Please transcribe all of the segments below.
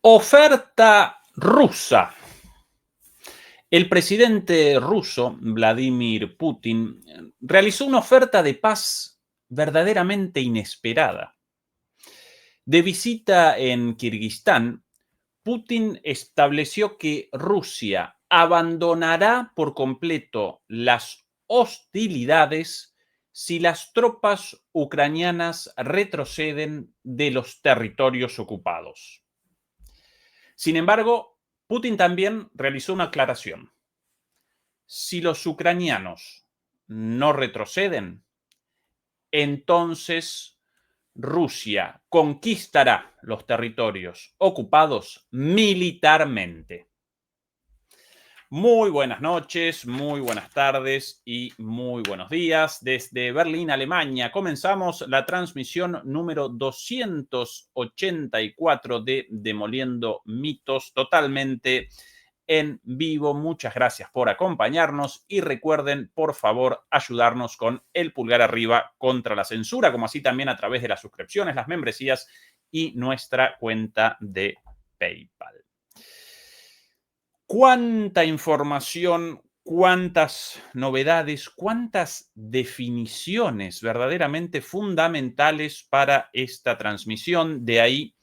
Oferta rusa. El presidente ruso, Vladimir Putin, realizó una oferta de paz verdaderamente inesperada. De visita en Kirguistán, Putin estableció que Rusia abandonará por completo las hostilidades si las tropas ucranianas retroceden de los territorios ocupados. Sin embargo, Putin también realizó una aclaración. Si los ucranianos no retroceden, entonces Rusia conquistará los territorios ocupados militarmente. Muy buenas noches, muy buenas tardes y muy buenos días. Desde Berlín, Alemania, comenzamos la transmisión número 284 de Demoliendo Mitos, totalmente en vivo. Muchas gracias por acompañarnos y recuerden, por favor, ayudarnos con el pulgar arriba contra la censura, como así también a través de las suscripciones, las membresías y nuestra cuenta de PayPal. Cuánta información, cuántas novedades, cuántas definiciones verdaderamente fundamentales para esta transmisión. De ahí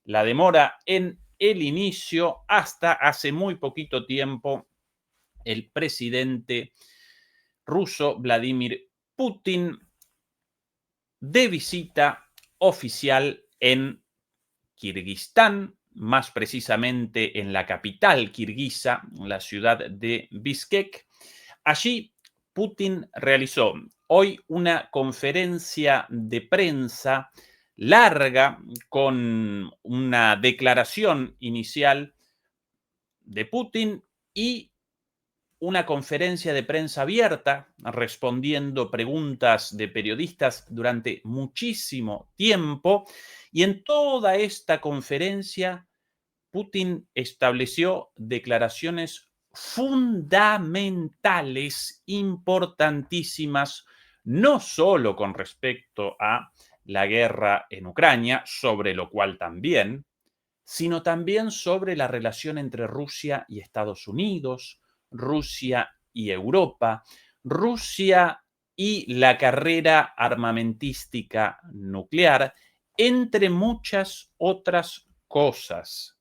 la demora en el inicio. Hasta hace muy poquito tiempo, el presidente ruso Vladimir Putin, de visita oficial en Kirguistán, más precisamente en la capital kirguisa, la ciudad de Bishkek. Allí Putin realizó hoy una conferencia de prensa larga con una declaración inicial de Putin y una conferencia de prensa abierta respondiendo preguntas de periodistas durante muchísimo tiempo. Y en toda esta conferencia, Putin estableció declaraciones fundamentales, importantísimas, no solo con respecto a la guerra en Ucrania, sobre lo cual también, sino también sobre la relación entre Rusia y Estados Unidos, Rusia y Europa, Rusia y la carrera armamentística nuclear, entre muchas otras cosas.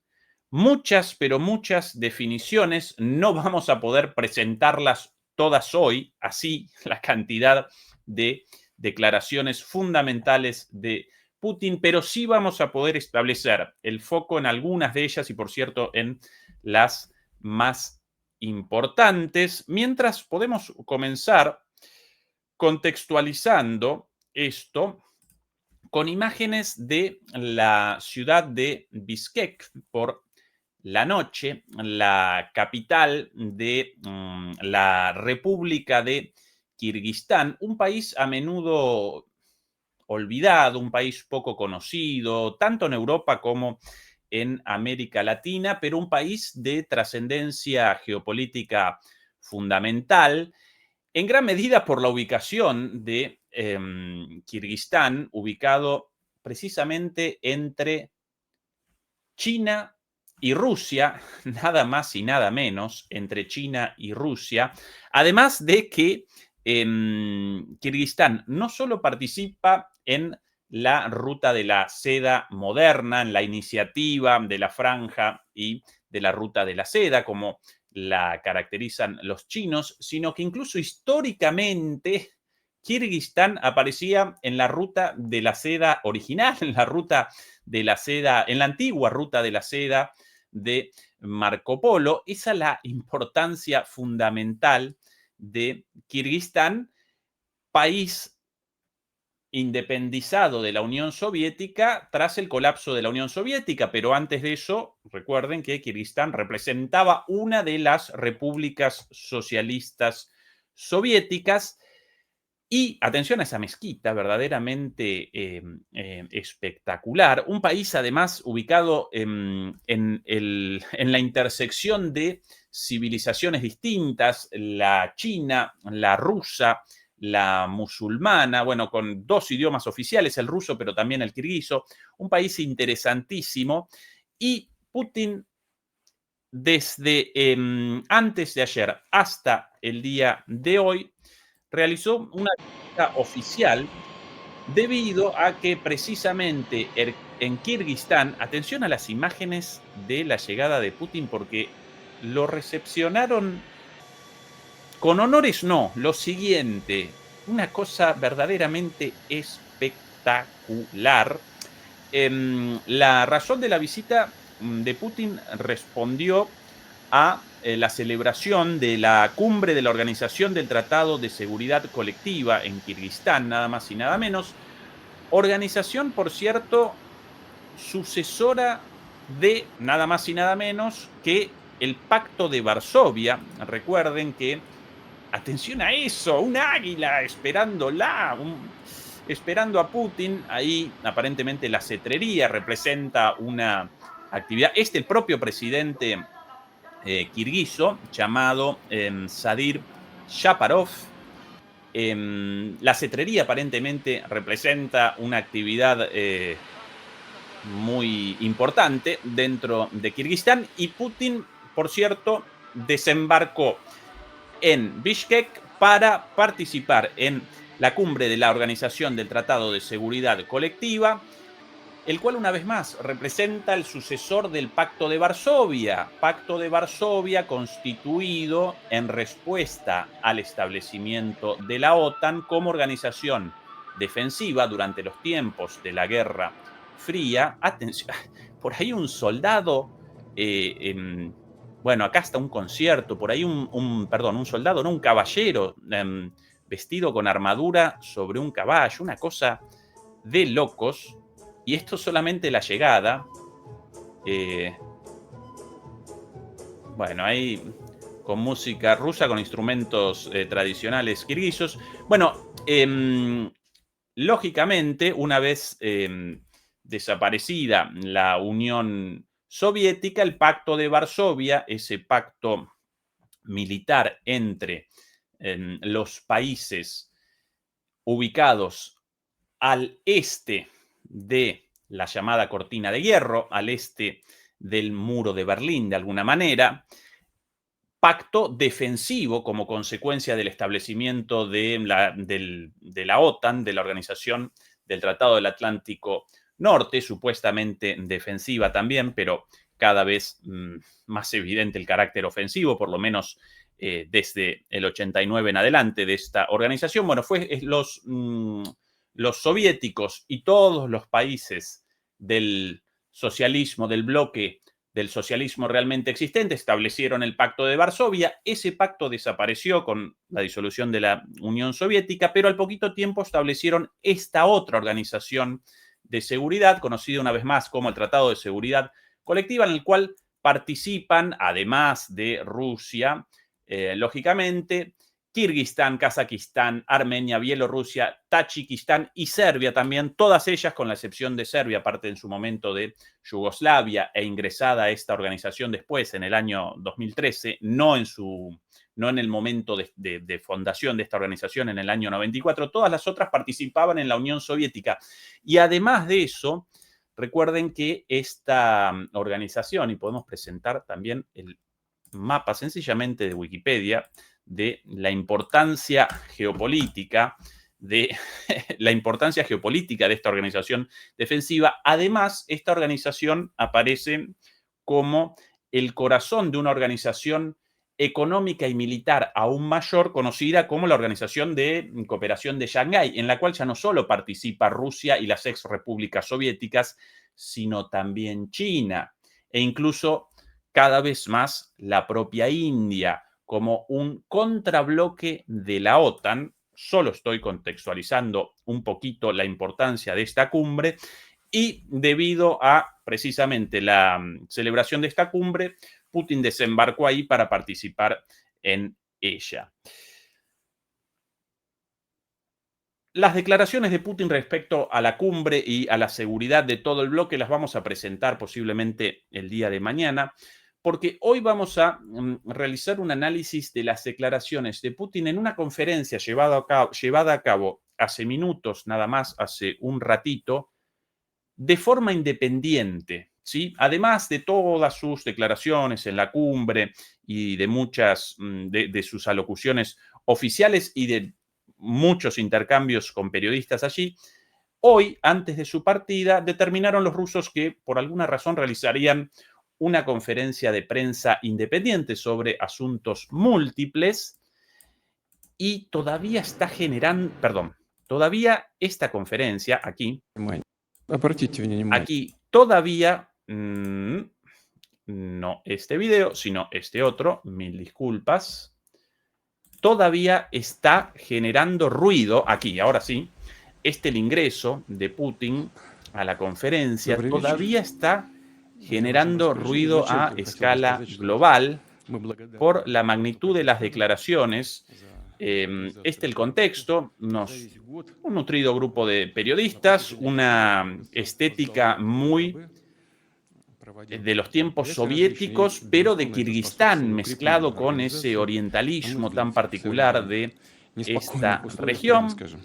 Muchas, pero muchas definiciones. No vamos a poder presentarlas todas hoy, así la cantidad de declaraciones fundamentales de Putin, pero sí vamos a poder establecer el foco en algunas de ellas y, por cierto, en las más importantes, mientras podemos comenzar contextualizando esto con imágenes de la ciudad de Bishkek por la noche, la capital de la República de Kirguistán, un país a menudo olvidado, un país poco conocido, tanto en Europa como en América Latina, pero un país de trascendencia geopolítica fundamental, en gran medida por la ubicación de Kirguistán, ubicado precisamente entre China y Rusia, nada más y nada menos, entre China y Rusia, además de que Kirguistán no solo participa en la ruta de la seda moderna, en la iniciativa de la franja y de la ruta de la seda, como la caracterizan los chinos, sino que incluso históricamente Kirguistán aparecía en la ruta de la seda original, en la ruta de la seda, en la antigua ruta de la seda de Marco Polo. Esa es la importancia fundamental de Kirguistán, país independizado de la Unión Soviética tras el colapso de la Unión Soviética, pero antes de eso, recuerden que Kirguistán representaba una de las repúblicas socialistas soviéticas. Y atención a esa mezquita, verdaderamente espectacular. Un país, además, ubicado en la intersección de civilizaciones distintas, la china, la rusa, la musulmana, bueno, con dos idiomas oficiales, el ruso, pero también el kirguiso. Un país interesantísimo. Y Putin, desde antes de ayer hasta el día de hoy, realizó una visita oficial debido a que precisamente en Kirguistán, atención a las imágenes de la llegada de Putin, porque lo recepcionaron con honores, no, lo siguiente, una cosa verdaderamente espectacular. La razón de la visita de Putin respondió a la celebración de la cumbre de la Organización del Tratado de Seguridad Colectiva en Kirguistán, nada más y nada menos. Organización, por cierto, sucesora de nada más y nada menos que el Pacto de Varsovia. Recuerden que, atención a eso, un águila esperando a Putin. Ahí aparentemente la cetrería representa una actividad. El propio presidente kirguiso llamado Sadir Shaparov. La cetrería aparentemente representa una actividad muy importante dentro de Kirguistán y Putin, por cierto, desembarcó en Bishkek para participar en la cumbre de la Organización del Tratado de Seguridad Colectiva, el cual una vez más representa el sucesor del Pacto de Varsovia constituido en respuesta al establecimiento de la OTAN como organización defensiva durante los tiempos de la Guerra Fría. Atención, por ahí un soldado, bueno, acá está un concierto, por ahí un soldado, no, un caballero vestido con armadura sobre un caballo, una cosa de locos. Y esto solamente la llegada. Bueno, ahí con música rusa, con instrumentos tradicionales kirguisos. Bueno, lógicamente, una vez desaparecida la Unión Soviética, el Pacto de Varsovia, ese pacto militar entre los países ubicados al este de la llamada cortina de hierro, al este del muro de Berlín, de alguna manera, pacto defensivo como consecuencia del establecimiento de la OTAN, de la Organización del Tratado del Atlántico Norte, supuestamente defensiva también, pero cada vez más evidente el carácter ofensivo, por lo menos desde el 89 en adelante de esta organización. Bueno, los soviéticos y todos los países del socialismo, del bloque del socialismo realmente existente, establecieron el Pacto de Varsovia. Ese pacto desapareció con la disolución de la Unión Soviética, pero al poquito tiempo establecieron esta otra organización de seguridad, conocida una vez más como el Tratado de Seguridad Colectiva, en el cual participan, además de Rusia, lógicamente, Kirguistán, Kazajistán, Armenia, Bielorrusia, Tayikistán y Serbia también, todas ellas con la excepción de Serbia, parte en su momento de Yugoslavia e ingresada a esta organización después, en el año 2013, no en el momento de fundación de esta organización en el año 94, todas las otras participaban en la Unión Soviética. Y además de eso, recuerden que esta organización, y podemos presentar también el mapa sencillamente de Wikipedia, de la importancia geopolítica de esta organización defensiva. Además, esta organización aparece como el corazón de una organización económica y militar aún mayor, conocida como la Organización de Cooperación de Shanghái, en la cual ya no solo participa Rusia y las ex repúblicas soviéticas, sino también China e incluso cada vez más la propia India, como un contrabloque de la OTAN. Solo estoy contextualizando un poquito la importancia de esta cumbre y debido a precisamente la celebración de esta cumbre, Putin desembarcó ahí para participar en ella. Las declaraciones de Putin respecto a la cumbre y a la seguridad de todo el bloque las vamos a presentar posiblemente el día de mañana, porque hoy vamos a realizar un análisis de las declaraciones de Putin en una conferencia llevada a cabo hace minutos, nada más, hace un ratito, de forma independiente, ¿sí? Además de todas sus declaraciones en la cumbre y de muchas de sus alocuciones oficiales y de muchos intercambios con periodistas allí, hoy, antes de su partida, determinaron los rusos que por alguna razón realizarían una conferencia de prensa independiente sobre asuntos múltiples y todavía está generando, perdón, todavía esta conferencia aquí, Внимание. Обратите внимание. aquí todavía, no este video, sino este otro, mil disculpas, todavía está generando ruido aquí, ahora sí, el ingreso de Putin a la conferencia Добрый вечер. todavía está Я в вашем generando распоряжении. ruido a Зачем-то хотел бы escala сказать, что global мы благодарны por la президенту magnitud de las Пакистана declaraciones. за организацию El конференции. contexto, За весь год un nutrido grupo de на periodistas, протяжении una года estética создал muy ДКБ, проводил de los tiempos мероприятия различные, и, soviéticos, pero de безусловно, это Kirguistán, способствовало укреплению mezclado con ese организации, на мой orientalismo tan взгляд, в particular современных de неспокойных esta условиях, прямо región. скажем.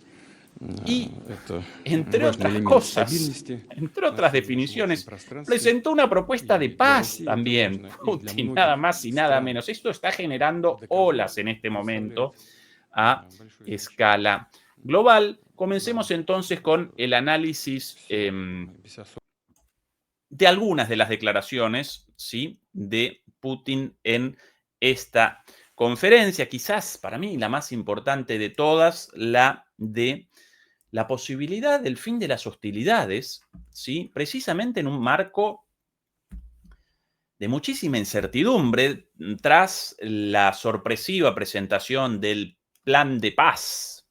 Y, Это entre важный otras элемент cosas, стабильности entre на otras всем нашем общем definiciones, пространстве. presentó una propuesta de И для paz России это también. важно, и для Putin, nada многих más y nada стран menos. Esto está generando ДКБ olas en este представляет momento a большое значение. escala global. Да, Comencemos entonces con el análisis все без особого. de algunas de las declaraciones, ¿sí?, de Putin en esta conferencia. Quizás para mí la más importante de todas, la de la posibilidad del fin de las hostilidades, ¿sí?, precisamente en un marco de muchísima incertidumbre tras la sorpresiva presentación del plan de paz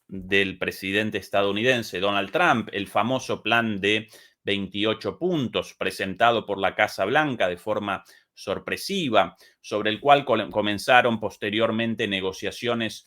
del presidente estadounidense Donald Trump, el famoso plan de 28 puntos presentado por la Casa Blanca de forma sorpresiva, sobre el cual comenzaron posteriormente negociaciones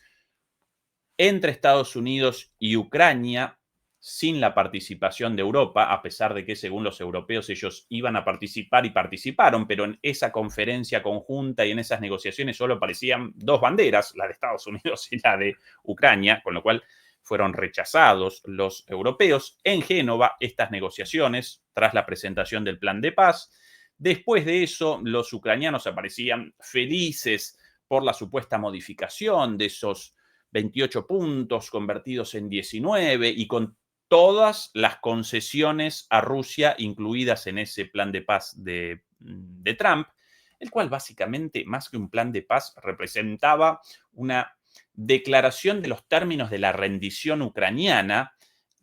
entre Estados Unidos y Ucrania sin la participación de Europa, a pesar de que según los europeos ellos iban a participar y participaron, pero en esa conferencia conjunta y en esas negociaciones solo aparecían dos banderas, la de Estados Unidos y la de Ucrania, con lo cual fueron rechazados los europeos en Génova estas negociaciones tras la presentación del plan de paz. Después de eso, los ucranianos aparecían felices por la supuesta modificación de esos 28 puntos convertidos en 19 y con todas las concesiones a Rusia incluidas en ese plan de paz de Trump, el cual básicamente, más que un plan de paz, representaba una declaración de los términos de la rendición ucraniana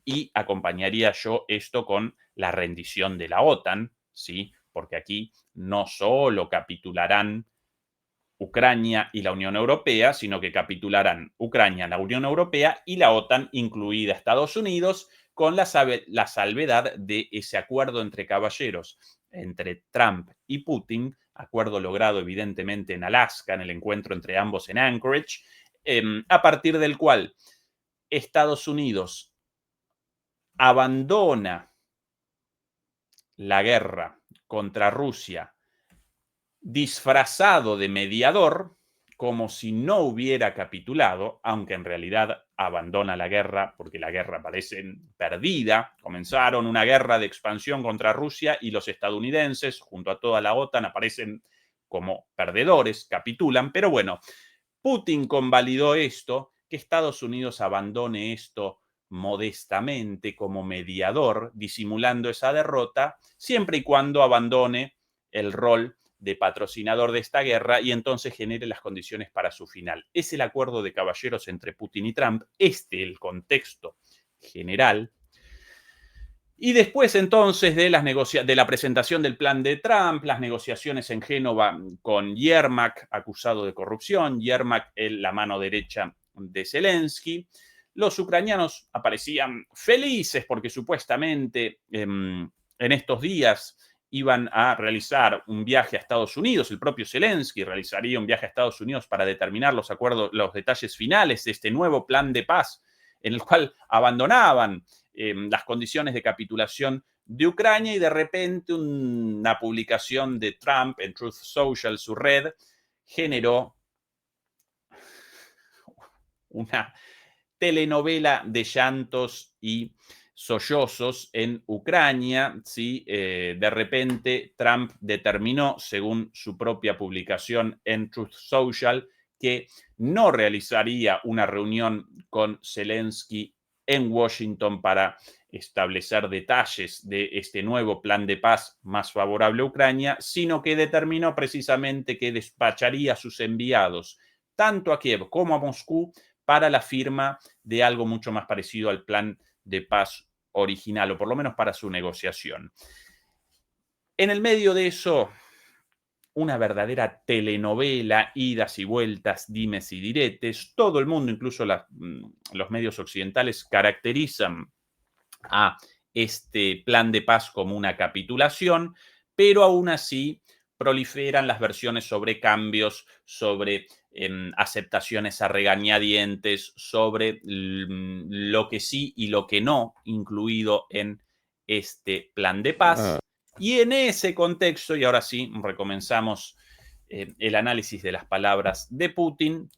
y acompañaría yo esto con la rendición de la OTAN, ¿sí? Porque aquí no solo capitularán Ucrania y la Unión Europea, sino que capitularán Ucrania, la Unión Europea y la OTAN, incluida Estados Unidos, con la salvedad de ese acuerdo entre caballeros entre Trump y Putin, acuerdo logrado evidentemente en Alaska, en el encuentro entre ambos en Anchorage, a partir del cual Estados Unidos abandona la guerra contra Rusia disfrazado de mediador, como si no hubiera capitulado, aunque en realidad abandona la guerra porque la guerra parece perdida. Comenzaron una guerra de expansión contra Rusia y los estadounidenses, junto a toda la OTAN, aparecen como perdedores, capitulan, pero bueno, Putin convalidó esto, que Estados Unidos abandone esto modestamente como mediador, disimulando esa derrota, siempre y cuando abandone el rol de patrocinador de esta guerra y entonces genere las condiciones para su final. Es el acuerdo de caballeros entre Putin y Trump, el contexto general. Y después entonces de la presentación del plan de Trump, las negociaciones en Génova con Yermak, acusado de corrupción, Yermak, la mano derecha de Zelensky, los ucranianos aparecían felices porque supuestamente en estos días iban a realizar un viaje a Estados Unidos, el propio Zelensky realizaría un viaje a Estados Unidos para determinar los acuerdos, los detalles finales de este nuevo plan de paz en el cual abandonaban las condiciones de capitulación de Ucrania y de repente una publicación de Trump en Truth Social, su red, generó una telenovela de llantos y sollozos en Ucrania, si de repente Trump determinó, según su propia publicación en Truth Social, que no realizaría una reunión con Zelensky en Washington para establecer detalles de este nuevo plan de paz más favorable a Ucrania, sino que determinó precisamente que despacharía a sus enviados tanto a Kiev como a Moscú para la firma de algo mucho más parecido al plan de paz original, o por lo menos para su negociación. En el medio de eso, una verdadera telenovela, idas y vueltas, dimes y diretes. Todo el mundo, incluso los medios occidentales, caracterizan a este plan de paz como una capitulación, pero aún así proliferan las versiones sobre cambios, sobre aceptaciones a regañadientes, sobre lo que sí y lo que no incluido en este plan de paz. Y en ese contexto, y ahora sí, recomenzamos el análisis de las palabras de Putin,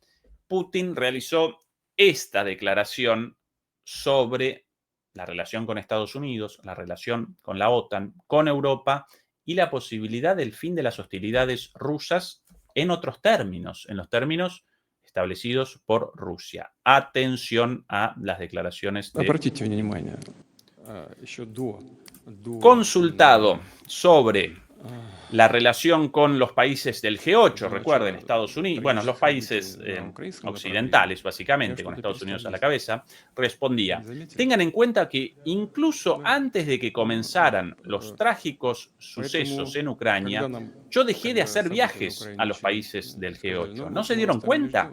Putin realizó esta declaración sobre la relación con Estados Unidos, la relación con la OTAN, con Europa y la posibilidad del fin de las hostilidades rusas en otros términos, en los términos establecidos por Rusia. Atención a las declaraciones de Обратите внимание, еще consultado sobre la relación con los países del G8, recuerden, Estados Unidos, bueno, los países occidentales, básicamente, con Estados Unidos a la cabeza, respondía, tengan en cuenta que incluso antes de que comenzaran los trágicos sucesos en Ucrania, yo dejé de hacer viajes a los países del G8. ¿No se dieron cuenta?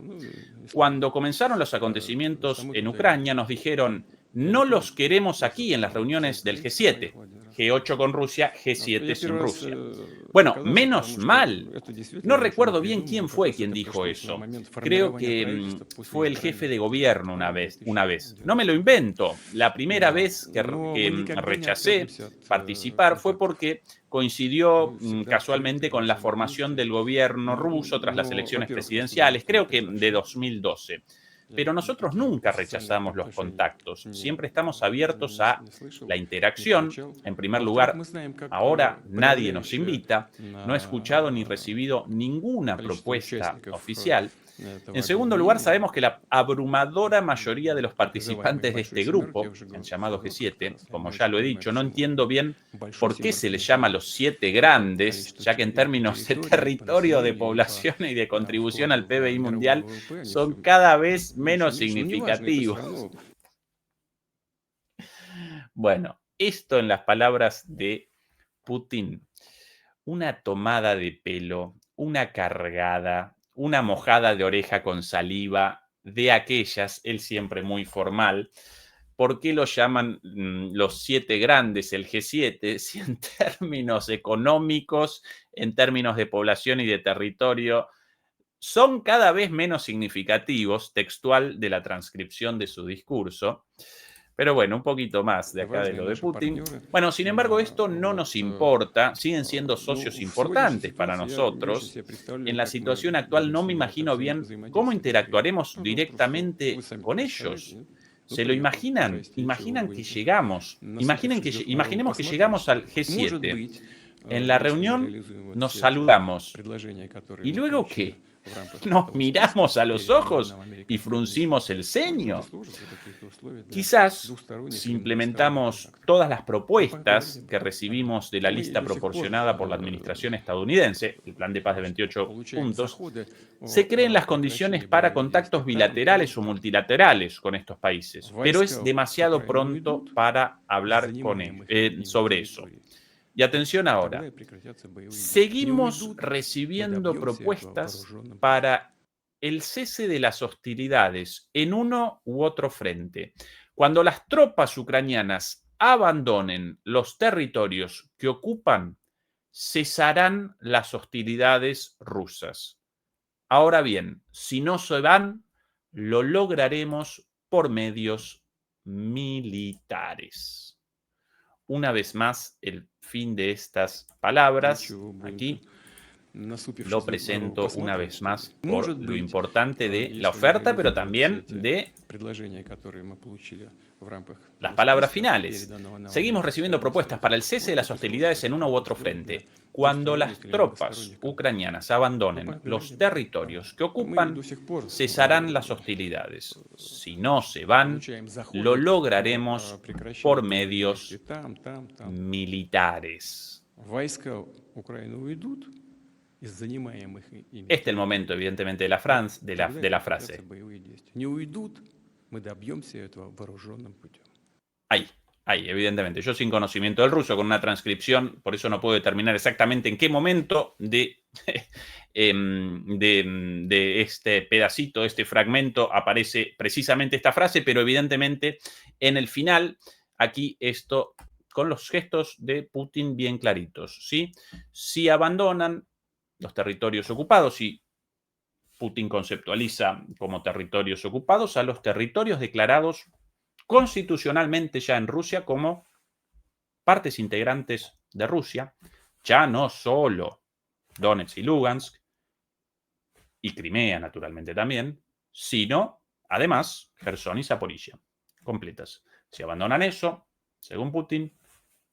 Cuando comenzaron los acontecimientos en Ucrania, nos dijeron, no los queremos aquí en las reuniones del G7. G8 con Rusia, G7 sin Rusia. Bueno, menos mal. No recuerdo bien quién fue quien dijo eso. Creo que fue el jefe de gobierno una vez. No me lo invento. La primera vez que rechacé participar fue porque coincidió casualmente con la formación del gobierno ruso tras las elecciones presidenciales, creo que de 2012. Pero nosotros nunca rechazamos los contactos, siempre estamos abiertos a la interacción. En primer lugar, ahora nadie nos invita, no he escuchado ni recibido ninguna propuesta oficial. En segundo lugar, sabemos que la abrumadora mayoría de los participantes de este grupo, el llamado G7, como ya lo he dicho, no entiendo bien por qué se les llama los 7 grandes, ya que en términos de territorio, de población y de contribución al PBI mundial son cada vez menos significativos. Bueno, esto en las palabras de Putin, una tomada de pelo, una cargada, una mojada de oreja con saliva, de aquellas, él siempre muy formal. ¿Por qué lo llaman los 7 grandes, el G7, si en términos económicos, en términos de población y de territorio, son cada vez menos significativos, textual de la transcripción de su discurso? Pero bueno, un poquito más de acá de lo de Putin. Bueno, sin embargo, esto no nos importa, siguen siendo socios importantes para nosotros. En la situación actual no me imagino bien cómo interactuaremos directamente con ellos. ¿Se lo imaginan? Imaginemos que llegamos al G7. En la reunión nos saludamos. ¿Y luego qué? Nos miramos a los ojos y fruncimos el ceño. Quizás, si implementamos todas las propuestas que recibimos de la lista proporcionada por la administración estadounidense, el plan de paz de 28 puntos, se creen las condiciones para contactos bilaterales o multilaterales con estos países, pero es demasiado pronto para hablar sobre eso. Y atención ahora, seguimos recibiendo propuestas para el cese de las hostilidades en uno u otro frente. Cuando las tropas ucranianas abandonen los territorios que ocupan, cesarán las hostilidades rusas. Ahora bien, si no se van, lo lograremos por medios militares. Una vez más, el fin de estas palabras aquí. lo presento una vez más por lo importante de la oferta, pero también de las palabras finales. Seguimos recibiendo propuestas para el cese de las hostilidades en uno u otro frente. Cuando las tropas ucranianas abandonen los territorios que ocupan, cesarán las hostilidades. Si no se van, lo lograremos por medios militares. Este es el momento, evidentemente, de la frase. Ahí, evidentemente. Yo sin conocimiento del ruso, con una transcripción, por eso no puedo determinar exactamente en qué momento de este pedacito, este fragmento, aparece precisamente esta frase, pero evidentemente en el final, aquí esto, con los gestos de Putin bien claritos, ¿sí? Si abandonan los territorios ocupados, y Putin conceptualiza como territorios ocupados a los territorios declarados constitucionalmente ya en Rusia como partes integrantes de Rusia, ya no solo Donetsk y Lugansk, y Crimea naturalmente también, sino además Gerson y Zaporizhia, completas. Si abandonan eso, según Putin,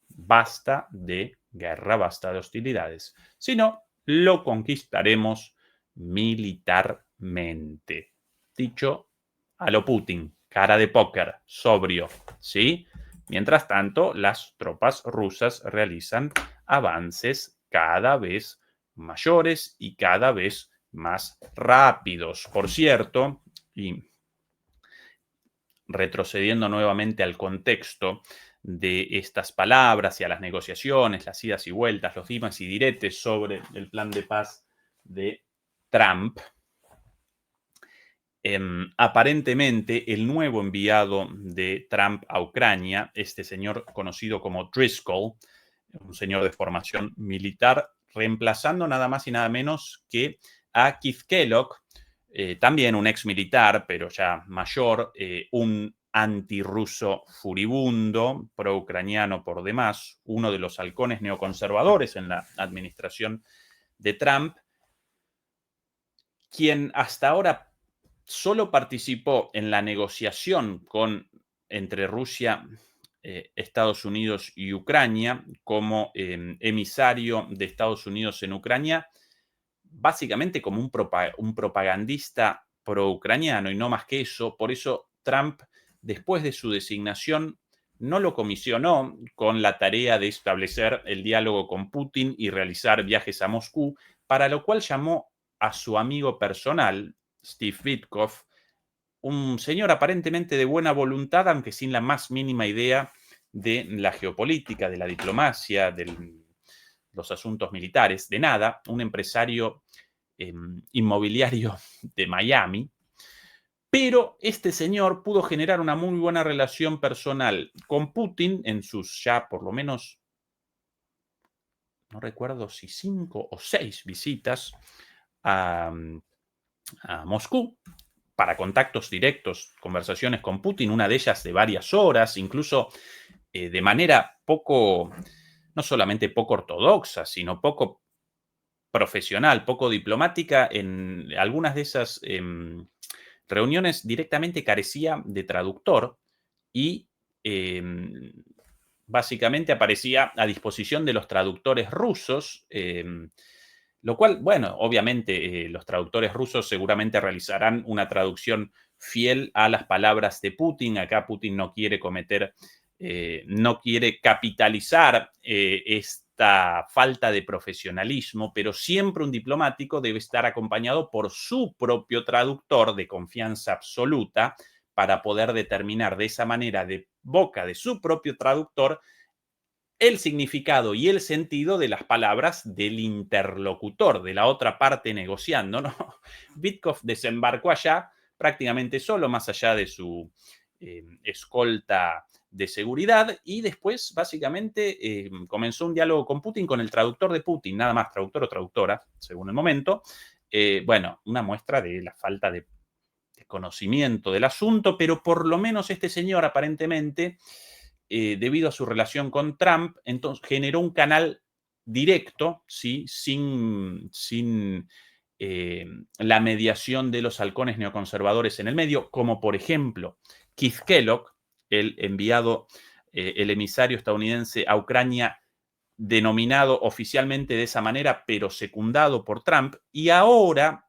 basta de guerra, basta de hostilidades. Si no, lo conquistaremos militarmente. Dicho a lo Putin, cara de póker, sobrio, ¿sí? Mientras tanto, las tropas rusas realizan avances cada vez mayores y cada vez más rápidos. Por cierto, y retrocediendo nuevamente al contexto de estas palabras y a las negociaciones, las idas y vueltas, los dimes y diretes sobre el plan de paz de Trump, aparentemente el nuevo enviado de Trump a Ucrania, este señor conocido como Driscoll, un señor de formación militar, reemplazando nada más y nada menos que a Keith Kellogg, también un ex militar, pero ya mayor, un antirruso furibundo, pro-ucraniano por demás, uno de los halcones neoconservadores en la administración de Trump, quien hasta ahora solo participó en la negociación entre Rusia, Estados Unidos y Ucrania como emisario de Estados Unidos en Ucrania, básicamente como un propagandista pro-ucraniano y no más que eso. Por eso Trump, después de su designación, no lo comisionó con la tarea de establecer el diálogo con Putin y realizar viajes a Moscú, para lo cual llamó a su amigo personal, Steve Witkoff, un señor aparentemente de buena voluntad, aunque sin la más mínima idea de la geopolítica, de la diplomacia, de los asuntos militares, de nada, un empresario inmobiliario de Miami. Pero este señor pudo generar una muy buena relación personal con Putin en sus ya por lo menos, no recuerdo si 5 o 6 visitas a Moscú, para contactos directos, conversaciones con Putin, una de ellas de varias horas, incluso de manera poco, no solamente poco ortodoxa, sino poco profesional, poco diplomática. En algunas de esas reuniones directamente carecía de traductor y básicamente aparecía a disposición de los traductores rusos, lo cual, bueno, obviamente los traductores rusos seguramente realizarán una traducción fiel a las palabras de Putin. Acá Putin no quiere no quiere capitalizar esta falta de profesionalismo, pero siempre un diplomático debe estar acompañado por su propio traductor de confianza absoluta para poder determinar de esa manera, de boca de su propio traductor, el significado y el sentido de las palabras del interlocutor, de la otra parte negociando, ¿no? Witkoff desembarcó allá prácticamente solo, más allá de su escolta de seguridad, y después básicamente comenzó un diálogo con Putin, con el traductor de Putin, nada más, traductor o traductora, según el momento. Bueno, una muestra de la falta de conocimiento del asunto, pero por lo menos este señor aparentemente, debido a su relación con Trump, entonces generó un canal directo, ¿sí? Sin la mediación de los halcones neoconservadores en el medio, como por ejemplo Keith Kellogg, el enviado, el emisario estadounidense a Ucrania, denominado oficialmente de esa manera, pero secundado por Trump, y ahora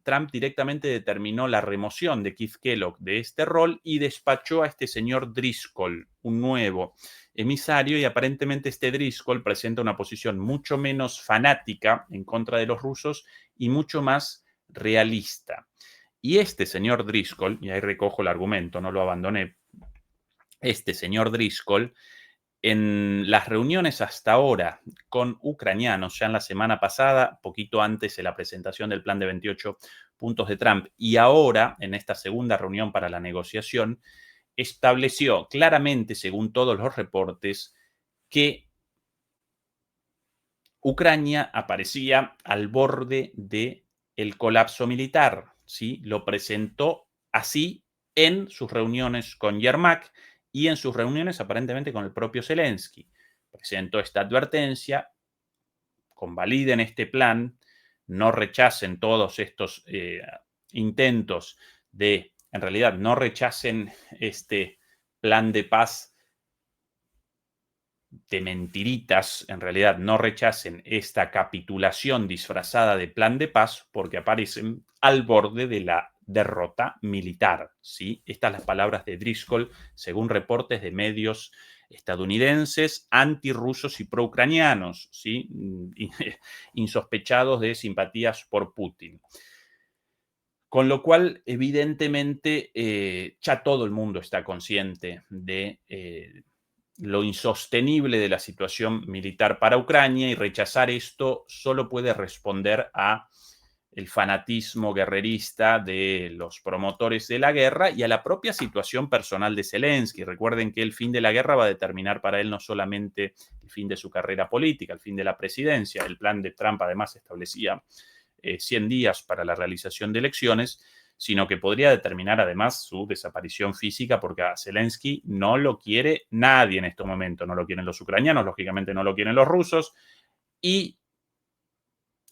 Trump directamente determinó la remoción de Keith Kellogg de este rol y despachó a este señor Driscoll, un nuevo emisario, y aparentemente este Driscoll presenta una posición mucho menos fanática en contra de los rusos y mucho más realista. Y este señor Driscoll, y ahí recojo el argumento, no lo abandoné, este señor Driscoll, en las reuniones hasta ahora con ucranianos, ya en la semana pasada, poquito antes de la presentación del plan de 28 puntos de Trump, y ahora en esta segunda reunión para la negociación, estableció claramente, según todos los reportes, que Ucrania aparecía al borde del colapso militar, ¿sí? Lo presentó así en sus reuniones con Yermak y en sus reuniones aparentemente con el propio Zelensky. Presentó esta advertencia, convaliden este plan, no rechacen todos estos intentos de, en realidad, no rechacen este plan de paz de mentiritas, en realidad no rechacen esta capitulación disfrazada de plan de paz porque aparecen al borde de la derrota militar, ¿sí? Estas las palabras de Driscoll, según reportes de medios estadounidenses, antirrusos y proucranianos, ¿sí? Insospechados de simpatías por Putin. Con lo cual, evidentemente, ya todo el mundo está consciente de lo insostenible de la situación militar para Ucrania, y rechazar esto solo puede responder a el fanatismo guerrerista de los promotores de la guerra y a la propia situación personal de Zelensky. Recuerden que el fin de la guerra va a determinar para él no solamente el fin de su carrera política, el fin de la presidencia. El plan de Trump además establecía 100 días para la realización de elecciones, sino que podría determinar además su desaparición física, porque a Zelensky no lo quiere nadie en este momento. No lo quieren los ucranianos, lógicamente no lo quieren los rusos, y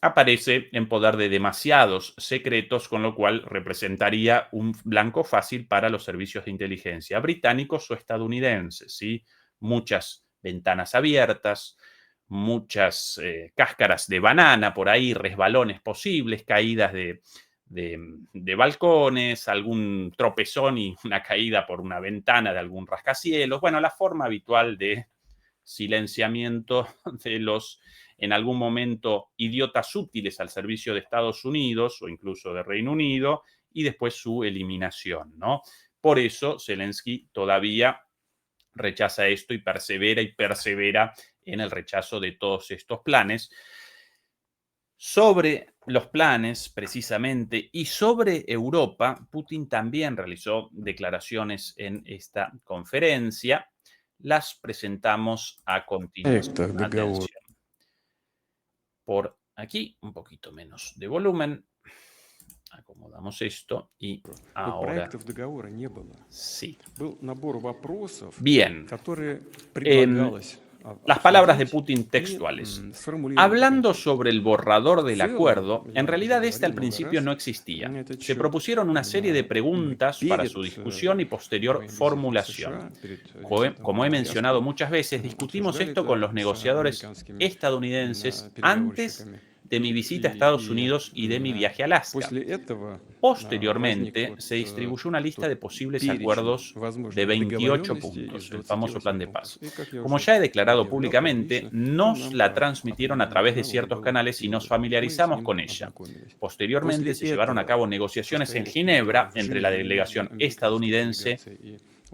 aparece en poder de demasiados secretos, con lo cual representaría un blanco fácil para los servicios de inteligencia británicos o estadounidenses, ¿sí? Muchas ventanas abiertas, muchas cáscaras de banana por ahí, resbalones posibles, caídas de balcones, algún tropezón y una caída por una ventana de algún rascacielos. Bueno, la forma habitual de silenciamiento de los, en algún momento, idiotas útiles al servicio de Estados Unidos o incluso de Reino Unido, y después su eliminación, ¿no? Por eso Zelensky todavía rechaza esto y persevera en el rechazo de todos estos planes. Sobre los planes, precisamente, y sobre Europa, Putin también realizó declaraciones en esta conferencia. Las presentamos a continuación. Atención. Por aquí, un poquito menos de volumen. Acomodamos esto y ahora sí. Bien. Las palabras de Putin textuales. Hablando sobre el borrador del acuerdo, en realidad este al principio no existía. Se propusieron una serie de preguntas para su discusión y posterior formulación. Como he mencionado muchas veces, discutimos esto con los negociadores estadounidenses antes de mi visita a Estados Unidos y de mi viaje a Alaska. Posteriormente, se distribuyó una lista de posibles acuerdos de 28 puntos, el famoso plan de paz. Como ya he declarado públicamente, nos la transmitieron a través de ciertos canales y nos familiarizamos con ella. Posteriormente, se llevaron a cabo negociaciones en Ginebra entre la delegación estadounidense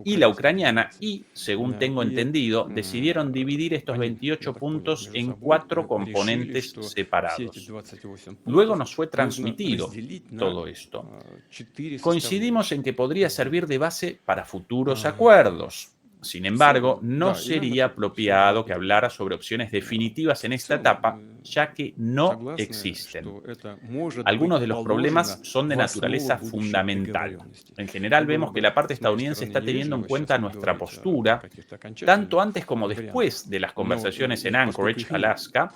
y la ucraniana y, según tengo entendido, decidieron dividir estos 28 puntos en 4 componentes separados. Luego nos fue transmitido todo esto. Coincidimos en que podría servir de base para futuros acuerdos. Sin embargo, целом, no да, я в sería этом абсолютно apropiado que hablara sobre opciones definitivas en в esta целом etapa, ya que no согласны, existen. что это может Algunos быть de los положено problemas son de в основу naturaleza будущих fundamental. договоренностей. En general, Но было vemos que бы la parte с моей estadounidense стороны está teniendo en невежливо cuenta сейчас nuestra говорить о postura, каких-то tanto окончательных antes como вариантах. después de las Но conversaciones en Anchorage, поскольку их нет, Alaska.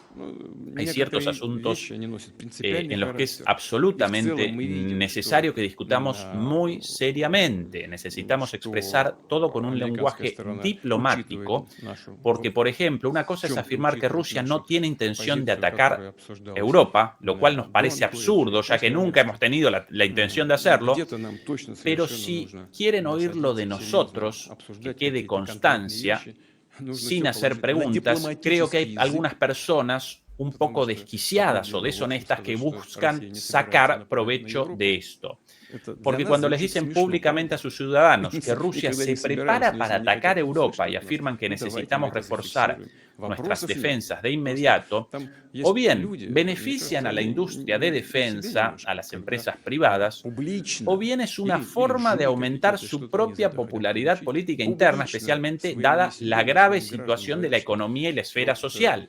Hay ciertos некоторые asuntos вещи, они носят принципиальный en los que es характер. И в целом absolutamente мы видим, что necesario que discutamos muy seriamente. Necesitamos expresar todo con un американская lenguaje сторона учитывает diplomático, нашу, porque, por ejemplo, una в cosa es чем-то afirmar que учитывает Rusia no нашу tiene intención de позицию, atacar которая обсуждалась Europa, lo cual nos до parece Анкориджа и absurdo, ya que после nunca hemos Аляски. tenido la intención de hacerlo, Где-то нам точно pero совершенно si нужно quieren oírlo de садиться серьезно, nosotros, que обсуждать quede какие-то конкретные constancia, вещи. Нужно sin все hacer положить на preguntas, creo que дипломатический hay язык, algunas personas un потому poco что, по desquiciadas правде o дела, в общем, deshonestas que сказать, что buscan Россия не собирается sacar нападать на provecho de Европу, esto. это для Porque нас cuando les звучит dicen смешно, públicamente a правда? sus ciudadanos que И Rusia когда se не собираются, prepara но para если не хотят atacar Europa услышать y от нас, afirman que давайте мы necesitamos это reforzar зафиксируем. nuestras Вопросов нет. defensas de Просто inmediato, там o есть bien люди, мне benefician кажется, a la они industria de не при себе defensa, a немножко, las когда empresas privadas, o публично bien es una или в forma de журике aumentar какие-то su что-то они propia хотят popularidad получить, política interna, публично especialmente своим dada la населением, grave своим гражданам situación de la говорят, что economía y la esfera вот social.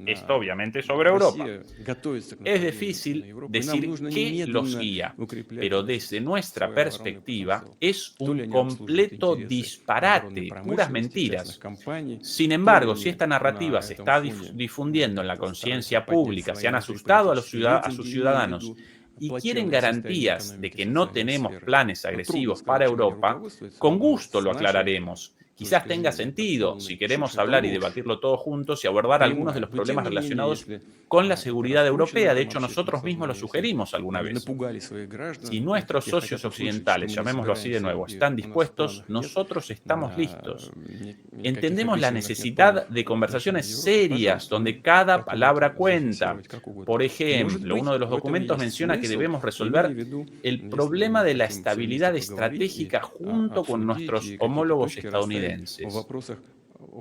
Esto obviamente sobre Europa. Россия готовится к Es нападению на difícil Европу, и нам decir нужно qué los немедленно guía, укреплять pero desde nuestra свой оборонный perspectiva потенциал. es То ли un они обслуживают completo интересы оборонной disparate, puras промышленности, частных mentiras. компаний, Sin то ли embargo, si они esta narrativa на se этом está фоне difundiendo en la как-то стараются conciencia поднять pública, se свои han asustado a внутриполитические a sus рейтинги, имея в ciudadanos виду y quieren плачевное состояние garantías de экономики и que no социальной tenemos сферы. planes Но трудно agresivos para сказать, чем они Europa, руководствуются, con но gusto с lo нашей aclararemos. Quizás точки tenga зрения это sentido si полный queremos чушь, это hablar y ложь. debatirlo todos juntos y abordar algunos de Прямая. los Но тем problemas не менее, relacionados если con la это seguridad раскручено europea. De там hecho, общественном nosotros mismos lo сознании, если sugerimos alguna vez. напугали своих Si граждан nuestros и socios хотят услышать, что occidentales, мы не llamémoslo así de собираемся, nuevo, и están у нас в dispuestos, планах нет nosotros estamos listos. никаких Entendemos la агрессивных, нет necesidad планов de по отношению к conversaciones Европе, serias пожалуйста, donde мы cada готовы palabra это cuenta. зафиксировать как угодно. Por Может ejemplo, быть, uno de los в этом documentos есть menciona que смысл, debemos имея resolver в виду, el если problema мы de la хотим все вместе estabilidad поговорить и estratégica junto con обсудить, nuestros и какие-то homólogos точки расставить в estadounidenses. вопросах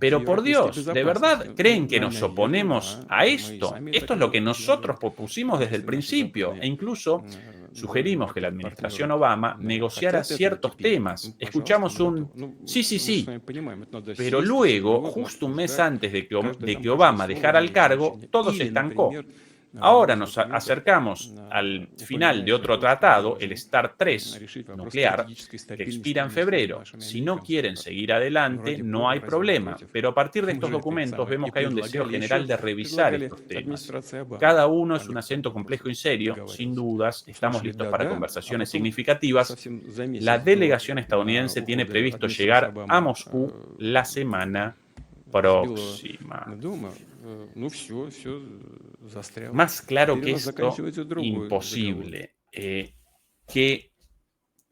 Pero por общеевропейской Dios, ¿de безопасности. verdad creen Ну, que nos наверное, oponemos да. a Мы и esto? сами Esto так es lo que иногда nosotros делаем, propusimos desde el если наши principio e западные incluso sugerimos que la administración партнеры Obama negociara хотят этого ciertos теперь. temas. Пожалуйста, Escuchamos мы un готовы. Ну, sí, sí, мы же с sí, вами понимаем, это надо pero сесть luego, серьезно justo un mes обсуждать antes de каждое de там que хорошее Obama слово dejara el имеет cargo, значение. todo se Или, estancó. например, Ahora из nos документов acercamos al final de упоминается о otro том, что мы tratado, el должны START 3 решить вопрос nuclear, стратегической que стабильности expira en между febrero. нашими Si no американскими quieren партнерами. seguir Ну, adelante, ради no бога, hay разве мы problema. против? Pero a partir de Мы estos же это documentos самое vemos и que hay un deseo предлагали general еще, de revisar предлагали estos temas. администрации Обамы, Cada uno а es un не acento потом complejo y после serio. Sin договариваться. dudas, estamos Слушали listos para да-да, а conversaciones потом significativas. совсем за месяц La до delegación estadounidense tiene ухода previsto администрации llegar a Обамы Moscú la semana с Белого próxima. дома, ну все застряло. Más claro Теперь que у нас esto, заканчивается другой договор. imposible. Que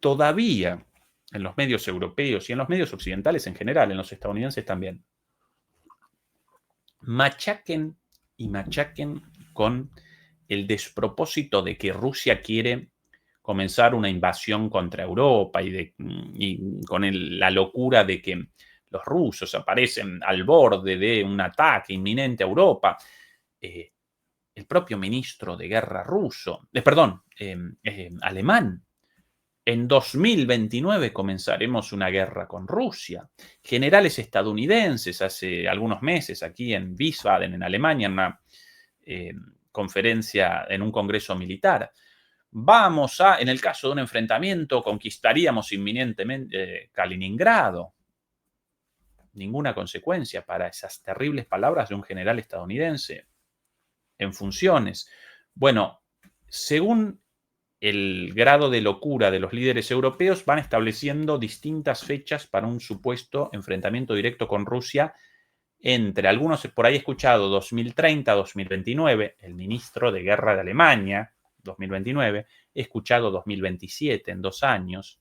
todavía en los medios europeos y en los medios occidentales en general, en los estadounidenses también, machaquen y machaquen con el despropósito de que Rusia quiere comenzar una invasión contra Europa y con la locura de que los rusos aparecen al borde de un ataque inminente a Europa. El propio ministro de guerra ruso, alemán, en 2029 comenzaremos una guerra con Rusia. Generales estadounidenses hace algunos meses aquí en Wiesbaden, en Alemania, en una conferencia, en un congreso militar. En el caso de un enfrentamiento, conquistaríamos inminentemente Kaliningrado. Ninguna consecuencia para esas terribles palabras de un general estadounidense en funciones. Bueno, según el grado de locura de los líderes europeos, van estableciendo distintas fechas para un supuesto enfrentamiento directo con Rusia entre algunos, por ahí he escuchado 2030, 2029, el ministro de Guerra de Alemania, 2029, he escuchado 2027, en 2 años.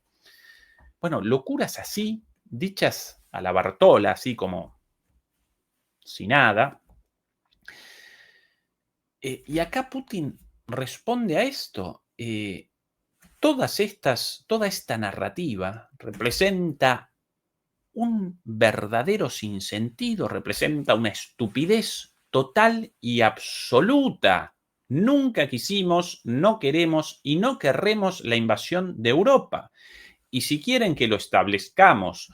Bueno, locuras así, dichas a la Bartola, así como sin nada. Y acá Putin responde a esto. Toda esta narrativa representa un verdadero sinsentido, representa una estupidez total y absoluta. Nunca quisimos, no queremos y no querremos la invasión de Europa. Y si quieren que lo establezcamos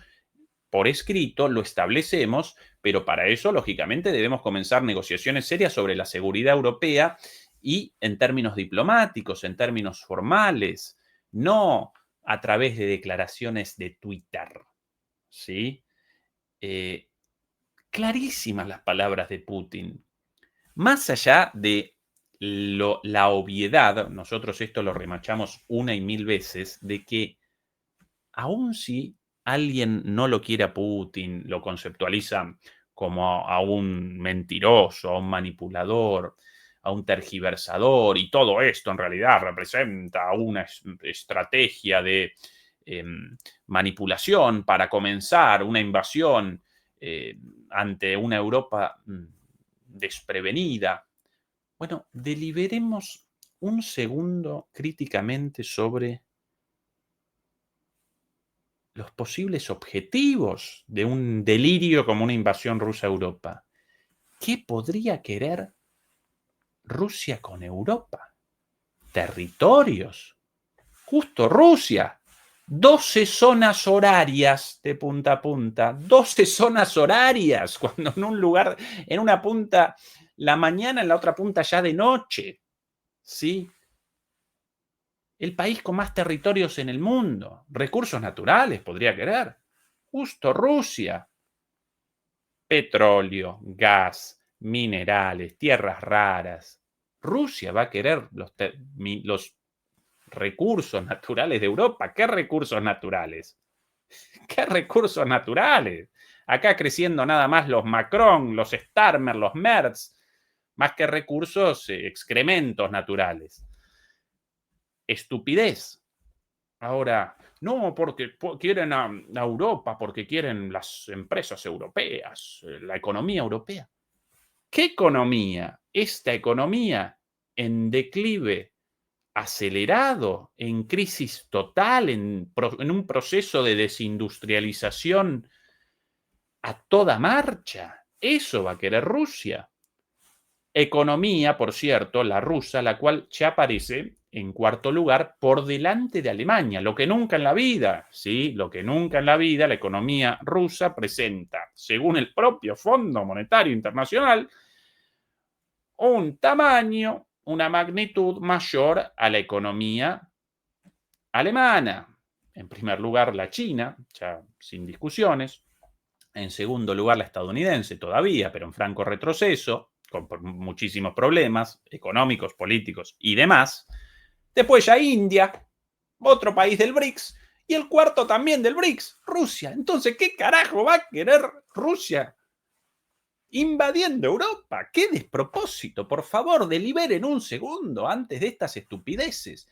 por escrito, lo establecemos, pero para eso, lógicamente, debemos comenzar negociaciones serias sobre la seguridad europea y en términos diplomáticos, en términos formales, no a través de declaraciones de Twitter, ¿sí? Clarísimas las palabras de Putin. Más allá de la obviedad, nosotros esto lo remachamos una y mil veces, de que aun si alguien no lo quiere a Putin, lo conceptualiza como a un mentiroso, a un manipulador, a un tergiversador, y todo esto en realidad representa una estrategia de manipulación para comenzar una invasión ante una Europa desprevenida. Bueno, deliberemos un segundo críticamente sobre los posibles objetivos de un delirio como una invasión rusa a Europa. ¿Qué podría querer Rusia con Europa? Territorios. Justo Rusia. 12 zonas horarias de punta a punta. 12 zonas horarias. Cuando en un lugar, en una punta la mañana, en la otra punta ya de noche. ¿Sí? El país con más territorios en el mundo. Recursos naturales podría querer. Justo Rusia. Petróleo, gas, minerales, tierras raras. Rusia va a querer los recursos naturales de Europa. ¿Qué recursos naturales? ¿Qué recursos naturales? Acá creciendo nada más los Macron, los Starmer, los Merz, más que recursos, excrementos naturales. Estupidez. Ahora, no, porque quieren a Europa, porque quieren las empresas europeas, la economía europea. ¿Qué economía? Esta economía en declive acelerado, en crisis total, en un proceso de desindustrialización a toda marcha. Eso va a querer Rusia. Economía, por cierto, la rusa, la cual ya aparece en cuarto lugar por delante de Alemania, lo que nunca en la vida, ¿sí? Lo que nunca en la vida la economía rusa presenta, según el propio Fondo Monetario Internacional, un tamaño, una magnitud mayor a la economía alemana. En primer lugar, la China, ya sin discusiones. En segundo lugar, la estadounidense todavía, pero en franco retroceso, con muchísimos problemas económicos, políticos y demás. Después ya India, otro país del BRICS, y el cuarto también del BRICS, Rusia. Entonces, ¿qué carajo va a querer Rusia invadiendo Europa? ¡Qué despropósito! Por favor, deliberen un segundo antes de estas estupideces.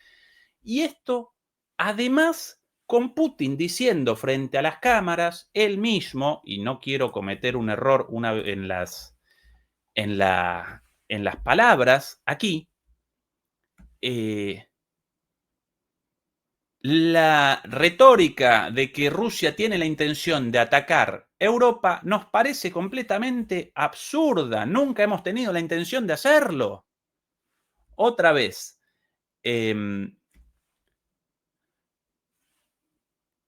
Y esto, además, con Putin diciendo frente a las cámaras, él mismo, y no quiero cometer un error en las palabras aquí, la retórica de que Rusia tiene la intención de atacar Europa nos parece completamente absurda. Nunca hemos tenido la intención de hacerlo. Otra vez,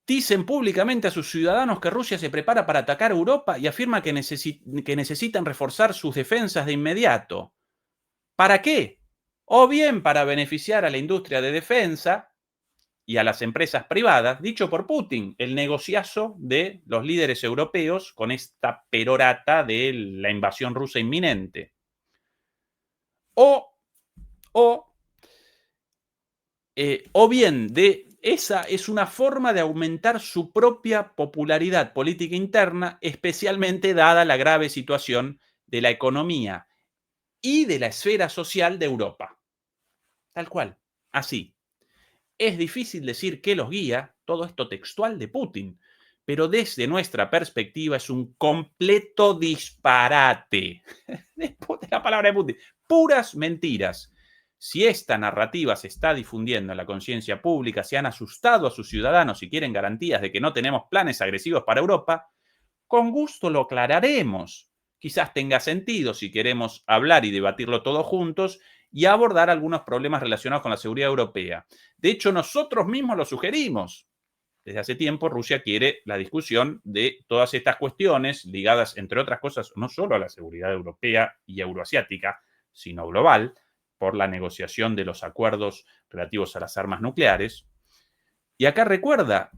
dicen públicamente a sus ciudadanos que Rusia se prepara para atacar Europa y afirma que necesitan reforzar sus defensas de inmediato. ¿Para qué? O bien para beneficiar a la industria de defensa y a las empresas privadas, dicho por Putin, el negociazo de los líderes europeos con esta perorata de la invasión rusa inminente. O bien esa es una forma de aumentar su propia popularidad política interna, especialmente dada la grave situación de la economía y de la esfera social de Europa. Tal cual, así. Es difícil decir qué los guía, todo esto textual de Putin, pero desde nuestra perspectiva es un completo disparate. Después de la palabra de Putin, puras mentiras. Si esta narrativa se está difundiendo en la conciencia pública, si han asustado a sus ciudadanos y quieren garantías de que no tenemos planes agresivos para Europa, con gusto lo aclararemos. Quizás tenga sentido si queremos hablar y debatirlo todos juntos y abordar algunos problemas relacionados con la seguridad europea. De hecho, nosotros mismos lo sugerimos. desde hace tiempo, Rusia quiere la discusión de todas estas cuestiones ligadas, entre otras cosas, no solo a la seguridad europea y euroasiática, sino global, por la negociación de los acuerdos relativos a las armas nucleares. Y acá recuerda,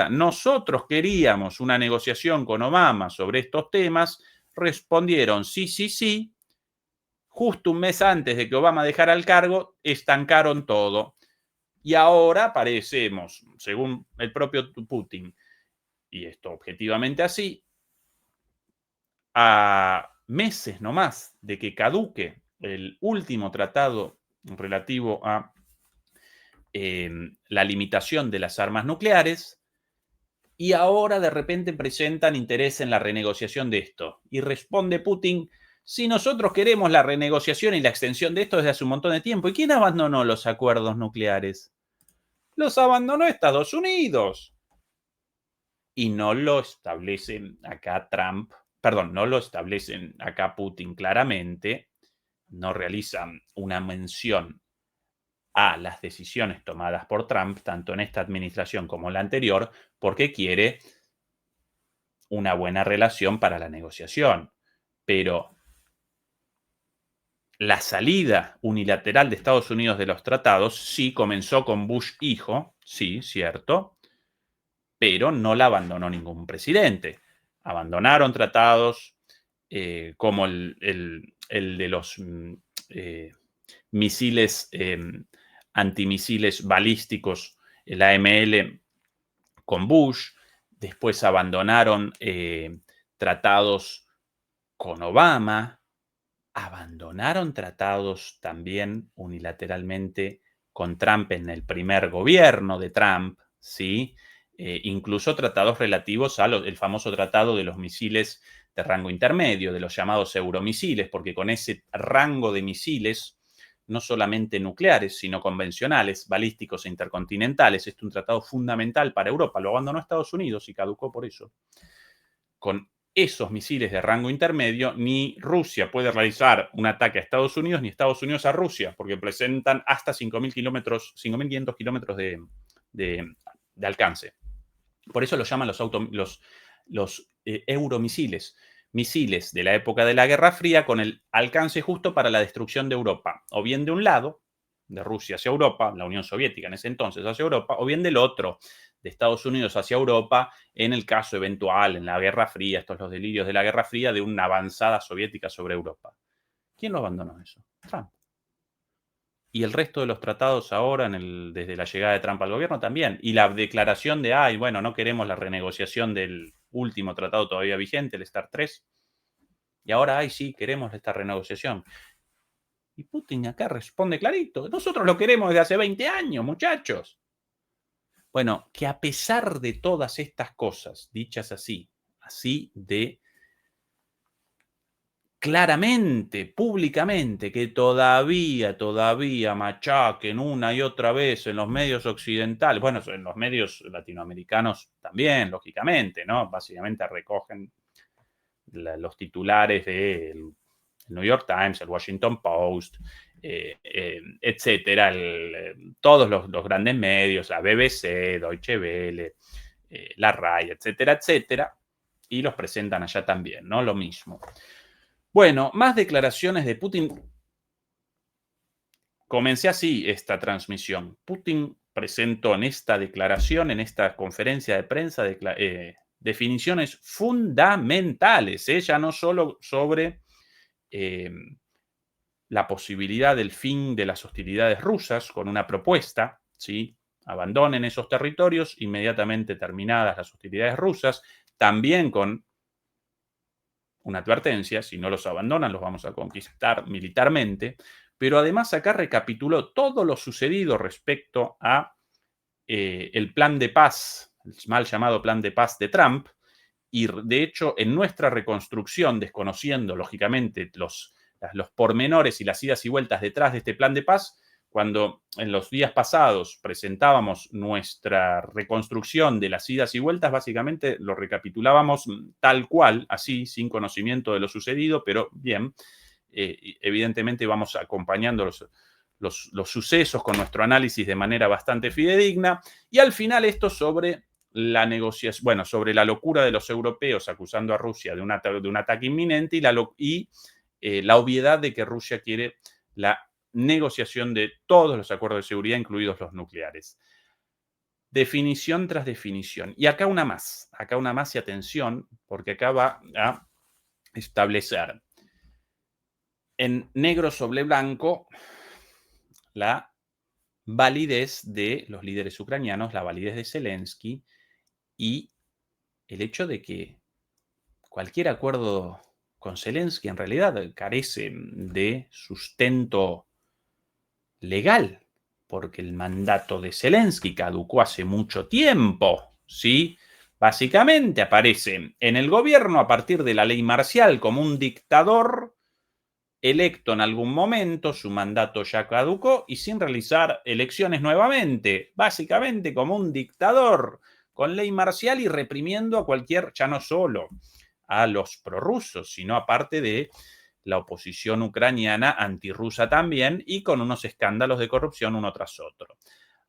nosotros queríamos una negociación con Obama sobre estos temas, respondieron sí, sí, sí. Justo un mes antes de que Obama dejara el cargo, estancaron todo. Y ahora parecemos, según el propio Putin, y esto objetivamente así, a meses nomás de que caduque el último tratado relativo a la limitación de las armas nucleares, y ahora de repente presentan interés en la renegociación de esto. Y responde Putin, si nosotros queremos la renegociación y la extensión de esto desde hace un montón de tiempo. ¿Y quién abandonó los acuerdos nucleares? Los abandonó Estados Unidos. Y no lo establecen acá Trump, perdón, no lo establecen acá Putin claramente, no realizan una mención a las decisiones tomadas por Trump, tanto en esta administración como en la anterior, porque quiere una buena relación para la negociación. Pero la salida unilateral de Estados Unidos de los tratados sí comenzó con Bush hijo, sí, cierto, pero no la abandonó ningún presidente. Abandonaron tratados como el de los misiles antimisiles balísticos, el AML con Bush. Después abandonaron tratados con Obama. Abandonaron tratados también unilateralmente con Trump en el primer gobierno de Trump, ¿sí? Incluso tratados relativos al famoso tratado de los misiles de rango intermedio, de los llamados euromisiles, porque con ese rango de misiles, no solamente nucleares, sino convencionales, balísticos e intercontinentales, este es un tratado fundamental para Europa, lo abandonó Estados Unidos y caducó por eso. Con esos misiles de rango intermedio, ni Rusia puede realizar un ataque a Estados Unidos, ni Estados Unidos a Rusia, porque presentan hasta 5.500 kilómetros de alcance. Por eso lo llaman los euromisiles, misiles de la época de la Guerra Fría con el alcance justo para la destrucción de Europa, o bien de un lado, de Rusia hacia Europa, la Unión Soviética en ese entonces hacia Europa, o bien del otro, de Estados Unidos hacia Europa, en el caso eventual, en la Guerra Fría, estos los delirios de la Guerra Fría, de una avanzada soviética sobre Europa. ¿Quién lo abandonó eso? Trump. Y el resto de los tratados ahora, desde la llegada de Trump al gobierno, también. Y la declaración de, bueno, no queremos la renegociación del último tratado todavía vigente, el START 3. Y ahora, sí, queremos esta renegociación. Y Putin acá responde clarito, nosotros lo queremos desde hace 20 años, muchachos. Bueno, que a pesar de todas estas cosas dichas así de claramente, públicamente, que todavía machaquen una y otra vez en los medios occidentales, bueno, en los medios latinoamericanos también, lógicamente, ¿no? Básicamente recogen los titulares del New York Times, el Washington Post, etcétera, todos los grandes medios, la BBC, Deutsche Welle, la RAI, etcétera, etcétera, y los presentan allá también, ¿no? Lo mismo. Bueno, más declaraciones de Putin. Comencé así esta transmisión. Putin presentó en esta declaración, en esta conferencia de prensa, definiciones fundamentales, ya no solo sobre la posibilidad del fin de las hostilidades rusas con una propuesta, ¿sí? Abandonen esos territorios inmediatamente terminadas las hostilidades rusas, también con una advertencia, si no los abandonan los vamos a conquistar militarmente, pero además acá recapituló todo lo sucedido respecto a el plan de paz, el mal llamado plan de paz de Trump, y de hecho en nuestra reconstrucción, desconociendo lógicamente los pormenores y las idas y vueltas detrás de este plan de paz, cuando en los días pasados presentábamos nuestra reconstrucción de las idas y vueltas, básicamente lo recapitulábamos tal cual, así, sin conocimiento de lo sucedido, pero bien, evidentemente vamos acompañando los sucesos con nuestro análisis de manera bastante fidedigna. Y al final esto sobre la negociación, bueno, sobre la locura de los europeos acusando a Rusia de un ataque inminente y la obviedad de que Rusia quiere la negociación de todos los acuerdos de seguridad, incluidos los nucleares. Definición tras definición. Y acá una más y atención, porque acá va a establecer en negro sobre blanco la validez de los líderes ucranianos, la validez de Zelensky y el hecho de que cualquier acuerdo con Zelensky en realidad carece de sustento legal, porque el mandato de Zelensky caducó hace mucho tiempo, ¿sí? Básicamente aparece en el gobierno a partir de la ley marcial como un dictador electo en algún momento, su mandato ya caducó y sin realizar elecciones nuevamente, básicamente como un dictador con ley marcial y reprimiendo a cualquier, ya no solo a los prorrusos, sino aparte de la oposición ucraniana antirrusa también y con unos escándalos de corrupción uno tras otro.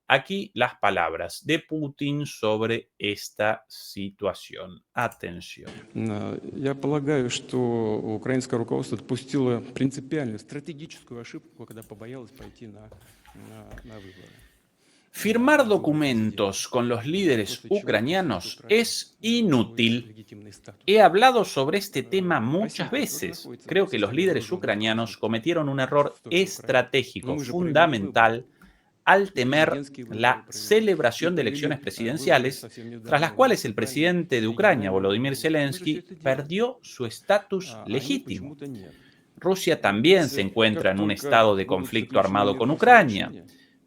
Aquí las palabras de Putin sobre esta situación. Atención. Я полагаю, что украинское руководство допустило принципиальную стратегическую ошибку, когда побоялось пойти на выборы. Firmar documentos con los líderes ucranianos es inútil. He hablado sobre este tema muchas veces. Creo que los líderes ucranianos cometieron un error estratégico fundamental al temer la celebración de elecciones presidenciales, tras las cuales el presidente de Ucrania, Volodymyr Zelensky, perdió su estatus legítimo. Rusia también se encuentra en un estado de conflicto armado con Ucrania.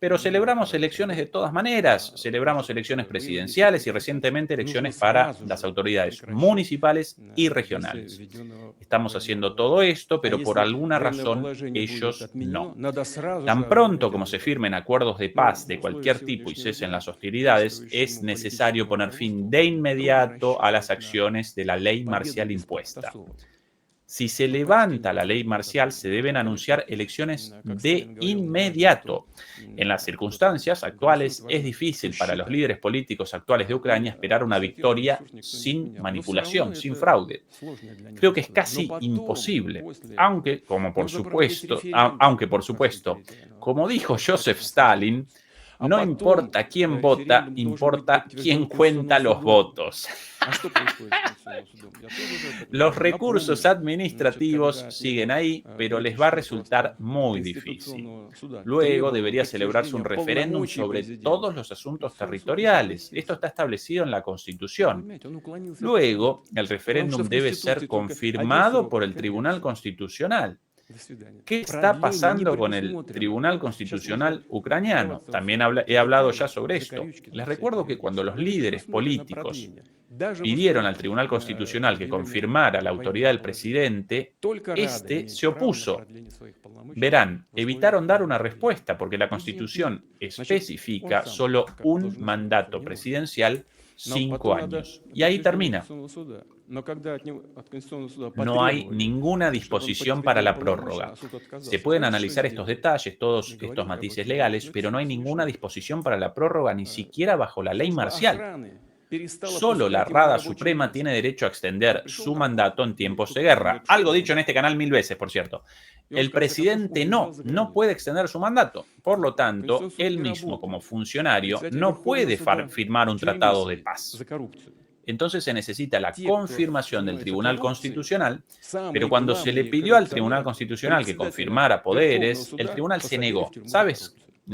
Pero celebramos elecciones de todas maneras, celebramos elecciones presidenciales y recientemente elecciones para las autoridades municipales y regionales. Estamos haciendo todo esto, pero por alguna razón ellos no. Tan pronto como se firmen acuerdos de paz de cualquier tipo y cesen las hostilidades, es necesario poner fin de inmediato a las acciones de la ley marcial impuesta. Si se levanta la ley marcial, se deben anunciar elecciones de inmediato. En las circunstancias actuales, es difícil para los líderes políticos actuales de Ucrania esperar una victoria sin manipulación, sin fraude. Creo que es casi imposible, aunque por supuesto, como dijo Joseph Stalin, no importa quién vota, importa quién cuenta los votos. Los recursos administrativos siguen ahí, pero les va a resultar muy difícil. Luego debería celebrarse un referéndum sobre todos los asuntos territoriales. Esto está establecido en la Constitución. Luego, el referéndum debe ser confirmado por el Tribunal Constitucional. ¿Qué está pasando con el Tribunal Constitucional ucraniano? También he hablado ya sobre esto. Les recuerdo que cuando los líderes políticos pidieron al Tribunal Constitucional que confirmara la autoridad del presidente, este se opuso. Verán, evitaron dar una respuesta porque la Constitución especifica solo un mandato presidencial, 5 años. Y ahí termina. No hay ninguna disposición para la prórroga. Se pueden analizar estos detalles, todos estos matices legales, pero no hay ninguna disposición para la prórroga, ni siquiera bajo la ley marcial. Solo la Rada Suprema tiene derecho a extender su mandato en tiempos de guerra. Algo dicho en este canal 1000 veces, por cierto. El presidente no puede extender su mandato. Por lo tanto, él mismo como funcionario no puede firmar un tratado de paz. Entonces se necesita la confirmación del Tribunal Constitucional, pero cuando se le pidió al Tribunal Constitucional que confirmara poderes, el Tribunal se negó.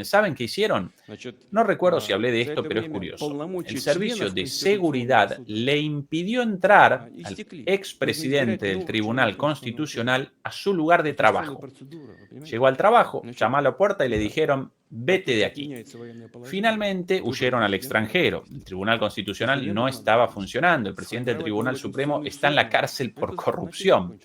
¿Saben qué hicieron? No recuerdo si hablé de esto, pero es curioso. El Servicio de Seguridad le impidió entrar al expresidente del Tribunal Constitucional a su lugar de trabajo. Llegó al trabajo, llamó a la puerta y le dijeron: vete de aquí. Finalmente huyeron al extranjero. El Tribunal Constitucional no estaba funcionando. El presidente del Tribunal Supremo está en la cárcel por corrupción.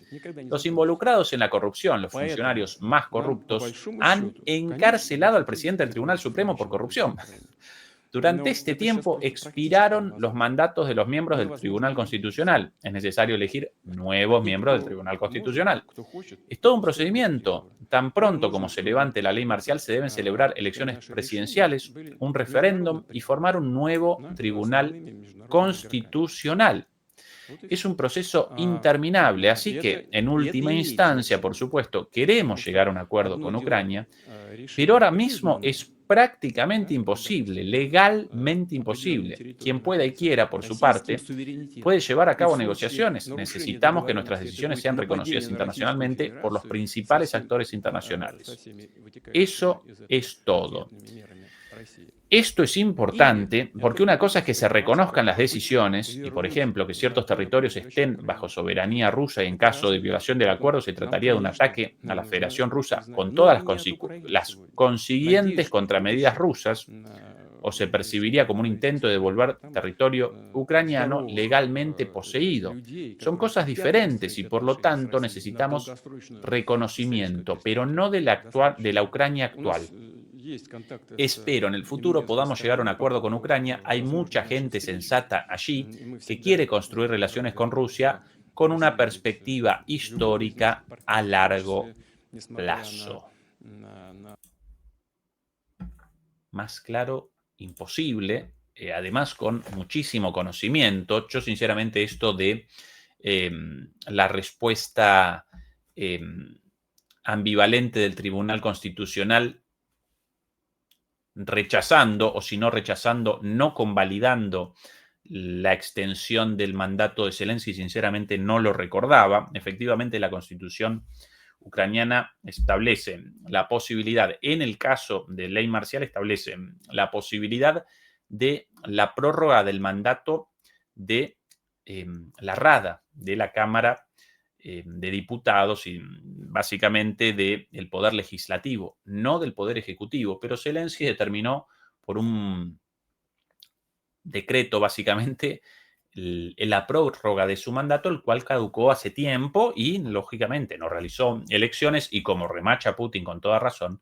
Los involucrados en la corrupción, los funcionarios más corruptos, han encarcelado al presidente del Tribunal Supremo por corrupción. Durante este tiempo expiraron los mandatos de los miembros del Tribunal Constitucional. Es necesario elegir nuevos miembros del Tribunal Constitucional. Es todo un procedimiento. Tan pronto como se levante la ley marcial, se deben celebrar elecciones presidenciales, un referéndum y formar un nuevo Tribunal Constitucional. Es un proceso interminable, así que, en última instancia, por supuesto, queremos llegar a un acuerdo con Ucrania, pero ahora mismo es prácticamente imposible, legalmente imposible. Quien pueda y quiera, por su parte, puede llevar a cabo negociaciones. Necesitamos que nuestras decisiones sean reconocidas internacionalmente por los principales actores internacionales. Eso es todo. Esto es importante porque una cosa es que se reconozcan las decisiones y, por ejemplo, que ciertos territorios estén bajo soberanía rusa y en caso de violación del acuerdo se trataría de un ataque a la Federación Rusa con todas las consiguientes contramedidas rusas o se percibiría como un intento de devolver territorio ucraniano legalmente poseído. Son cosas diferentes y por lo tanto necesitamos reconocimiento, pero no de la Ucrania actual. Espero en el futuro podamos llegar a un acuerdo con Ucrania. Hay mucha gente sensata allí que quiere construir relaciones con Rusia con una perspectiva histórica a largo plazo. Más claro, imposible, además con muchísimo conocimiento. Yo sinceramente esto de la respuesta ambivalente del Tribunal Constitucional rechazando, o si no rechazando, no convalidando la extensión del mandato de Zelensky, sinceramente no lo recordaba. Efectivamente, la Constitución ucraniana establece la posibilidad, en el caso de ley marcial, establece la posibilidad de la prórroga del mandato de la Rada, de la Cámara de Diputados y básicamente del Poder Legislativo, no del Poder Ejecutivo, pero Zelensky determinó por un decreto básicamente la prórroga de su mandato, el cual caducó hace tiempo y lógicamente no realizó elecciones y como remacha Putin con toda razón,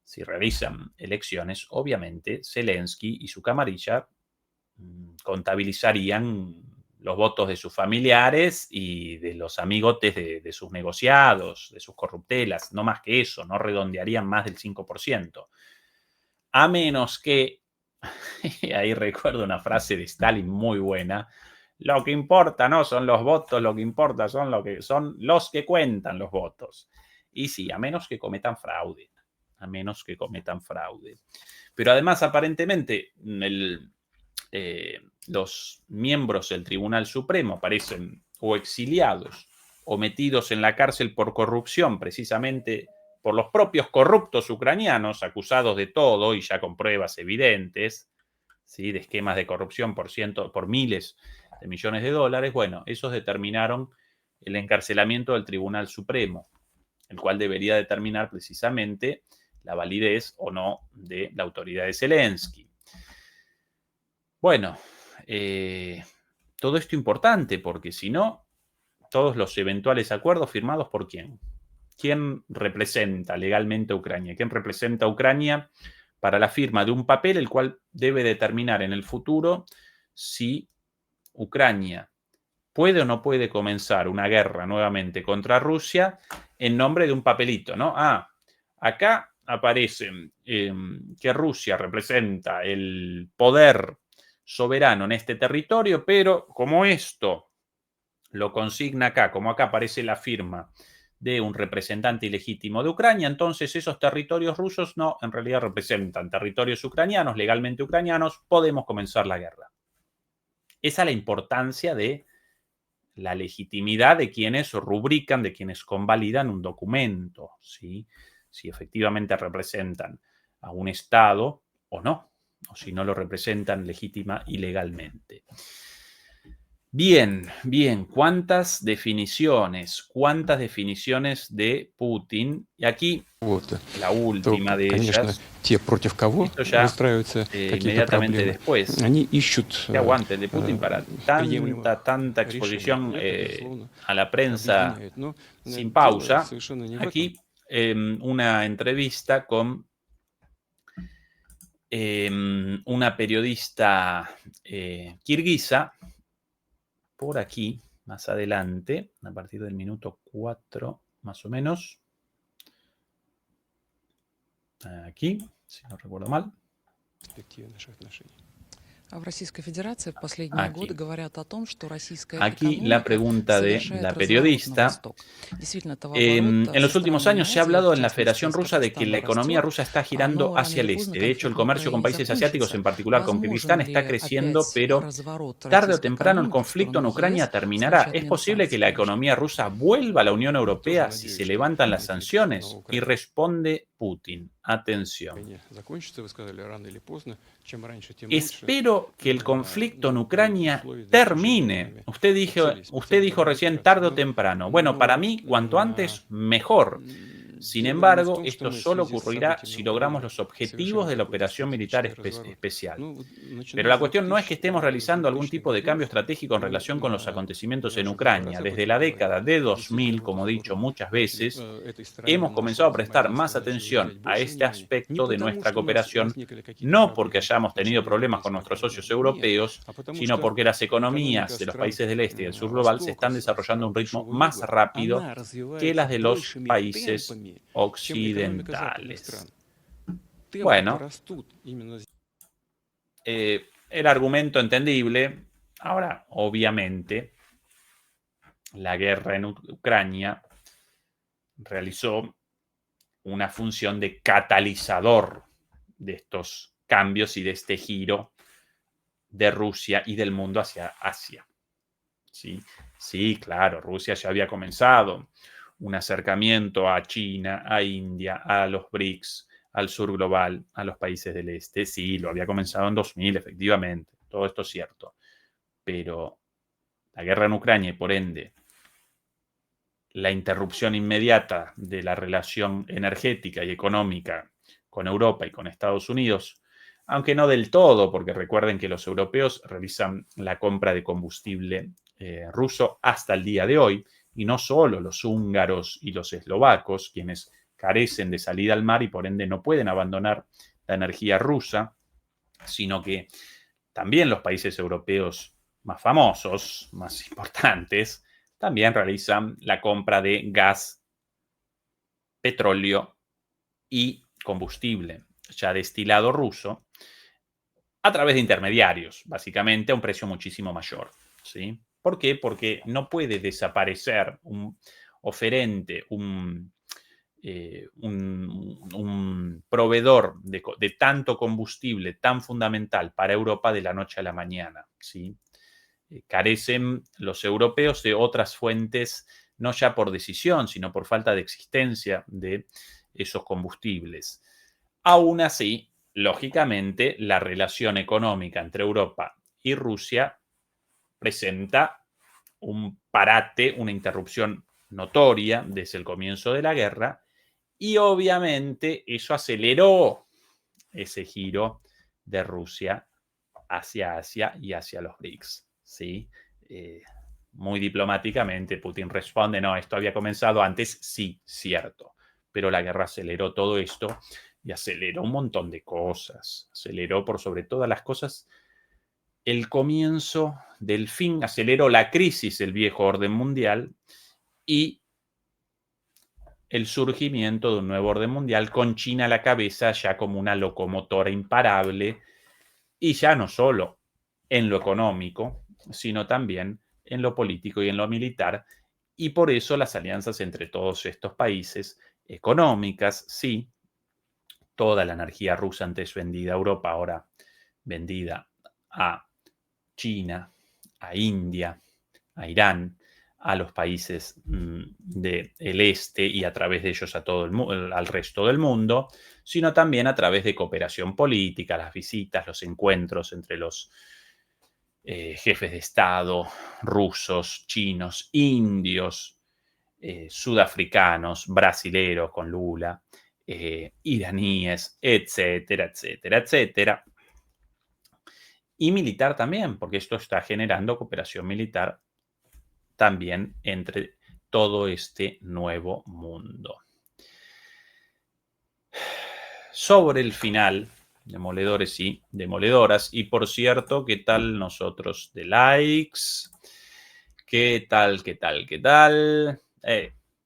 si realizan elecciones, obviamente Zelensky y su camarilla contabilizarían los votos de sus familiares y de los amigotes de sus negociados, de sus corruptelas, no más que eso, no redondearían más del 5%. A menos que, ahí recuerdo una frase de Stalin muy buena, lo que importa no son los votos, lo que importa son los que cuentan los votos. Y sí, a menos que cometan fraude, a menos que cometan fraude. Pero además, aparentemente, los miembros del Tribunal Supremo aparecen o exiliados o metidos en la cárcel por corrupción, precisamente por los propios corruptos ucranianos, acusados de todo y ya con pruebas evidentes, ¿sí?, de esquemas de corrupción por miles de millones de dólares. Bueno, esos determinaron el encarcelamiento del Tribunal Supremo, el cual debería determinar precisamente la validez o no de la autoridad de Zelensky. Bueno, todo esto importante porque si no, todos los eventuales acuerdos firmados por ¿quién? ¿Quién representa legalmente a Ucrania? ¿Quién representa a Ucrania para la firma de un papel el cual debe determinar en el futuro si Ucrania puede o no puede comenzar una guerra nuevamente contra Rusia en nombre de un papelito, ¿no? Acá aparece que Rusia representa el poder soberano en este territorio, pero como esto lo consigna acá, como acá aparece la firma de un representante ilegítimo de Ucrania, entonces esos territorios rusos no, en realidad representan territorios ucranianos, legalmente ucranianos, podemos comenzar la guerra. Esa es la importancia de la legitimidad de quienes rubrican, de quienes convalidan un documento, ¿sí? Si efectivamente representan a un Estado o no, o si no lo representan legítima y legalmente. Bien, ¿cuántas definiciones de Putin? Y aquí la última de ellas, esto ya inmediatamente después, que aguante el de Putin para tanta exposición a la prensa sin pausa. Aquí una entrevista con una periodista kirguisa, por aquí, más adelante, a partir del minuto 4, más o menos. Aquí, si no recuerdo mal. В Российской Федерации в последние годы Aquí. говорят о том, что российская Aquí la экономика pregunta de совершает la разворот на periodista. восток. Действительно, товарооборот En со los últimos странами años se ha Азии, hablado в en la частности Federación с Rusa de que la Казахстаном, economía растет, rusa está girando но рано hacia или el поздно este. De hecho, el конфликт на comercio con Украине países asiáticos, закончится. en particular con Возможен Kirguistán, ли está creciendo, опять pero разворот tarde o российской temprano el экономики в conflicto en сторону Ucrania ЕС в terminará. случае Es отмены posible que санкций la России? economía rusa vuelva a la Unión Europea si надеюсь, se что levantan las конфликт на sanciones. Y Украине responde Putin. Atención. закончится. Вы сказали, рано или поздно. Чем раньше, тем лучше. Espero que el conflicto en Ну, при Ucrania условии достижения termine. нами Usted целей dijo специальной recién операции. tarde o temprano. Bueno, para mí, cuanto antes, mejor. Sin Дело не в embargo, том, что esto мы в solo связи с ocurrirá событиями si в logramos Украине los objetivos совершаем de la какой-то operación militar стратегический разворот. especial. Ну, начиная Pero la с cuestión no es que estemos realizando algún 2000-х tipo de cambio годов, estratégico en мы relación con los acontecimientos en даже Ucrania. говоря об Desde этом la говорим, década de действительно 2000, в como эту he dicho сторону muchas veces, этой стране hemos на comenzado нашего a prestar más взаимодействия начали atención уделять a больше este внимания. Не aspecto de потому, nuestra что у нас cooperación, возникли какие-то no porque проблемы hayamos в tenido начале problemas con европейской nuestros socios экономики, нет, europeos, а потому sino что porque las экономика economías de los стран países del este y del sur global se Востока, están desarrollando a un ritmo Большого más Юга, rápido она que las развивается de los большими países темпами, чем экономика западных стран. occidentales. Темпы-то Bueno, растут именно el argumento entendible. Ahora, obviamente, la guerra en Ucrania realizó una función de catalizador de estos cambios y de este giro de Rusia y del mundo hacia Asia. Sí, sí, claro, Rusia ya había comenzado un acercamiento a China, a India, a los BRICS, al sur global, a los países del este. Sí, lo había comenzado en 2000, efectivamente. Todo esto es cierto. Pero la guerra en Ucrania y por ende la interrupción inmediata de la relación energética y económica con Europa y con Estados Unidos, aunque no del todo, porque recuerden que los europeos realizan la compra de combustible ruso hasta el día de hoy, y no solo los húngaros y los eslovacos, quienes carecen de salida al mar y por ende no pueden abandonar la energía rusa, sino que también los países europeos más famosos, más importantes, también realizan la compra de gas, petróleo y combustible ya destilado ruso a través de intermediarios, básicamente a un precio muchísimo mayor. ¿Sí? ¿Por qué? Porque no puede desaparecer un oferente, un proveedor de tanto combustible tan fundamental para Europa de la noche a la mañana. ¿Sí? Carecen los europeos de otras fuentes, no ya por decisión, sino por falta de existencia de esos combustibles. Aún así, lógicamente, la relación económica entre Europa y Rusia presenta un parate, una interrupción notoria desde el comienzo de la guerra, y obviamente eso aceleró ese giro de Rusia hacia Asia y hacia los BRICS. ¿Sí? Muy diplomáticamente, Putin responde, no, esto había comenzado antes, sí, cierto, pero la guerra aceleró todo esto y aceleró un montón de cosas. Aceleró por sobre todas las cosas el comienzo del fin, aceleró la crisis del viejo orden mundial y el surgimiento de un nuevo orden mundial con China a la cabeza ya como una locomotora imparable, y ya no solo en lo económico, sino también en lo político y en lo militar, y por eso las alianzas entre todos estos países, económicas, sí, toda la energía rusa antes vendida a Europa, ahora vendida a China, a India, a Irán, a los países del este y a través de ellos a todo al resto del mundo, sino también a través de cooperación política, las visitas, los encuentros entre los jefes de Estado rusos, chinos, indios, sudafricanos, brasileros con Lula, iraníes, etcétera, etcétera, etcétera. Y militar también, porque esto está generando cooperación militar también entre todo este nuevo mundo. Sobre el final, demoledores y demoledoras. Y por cierto, ¿qué tal nosotros de likes? ¿Qué tal, qué tal, qué tal?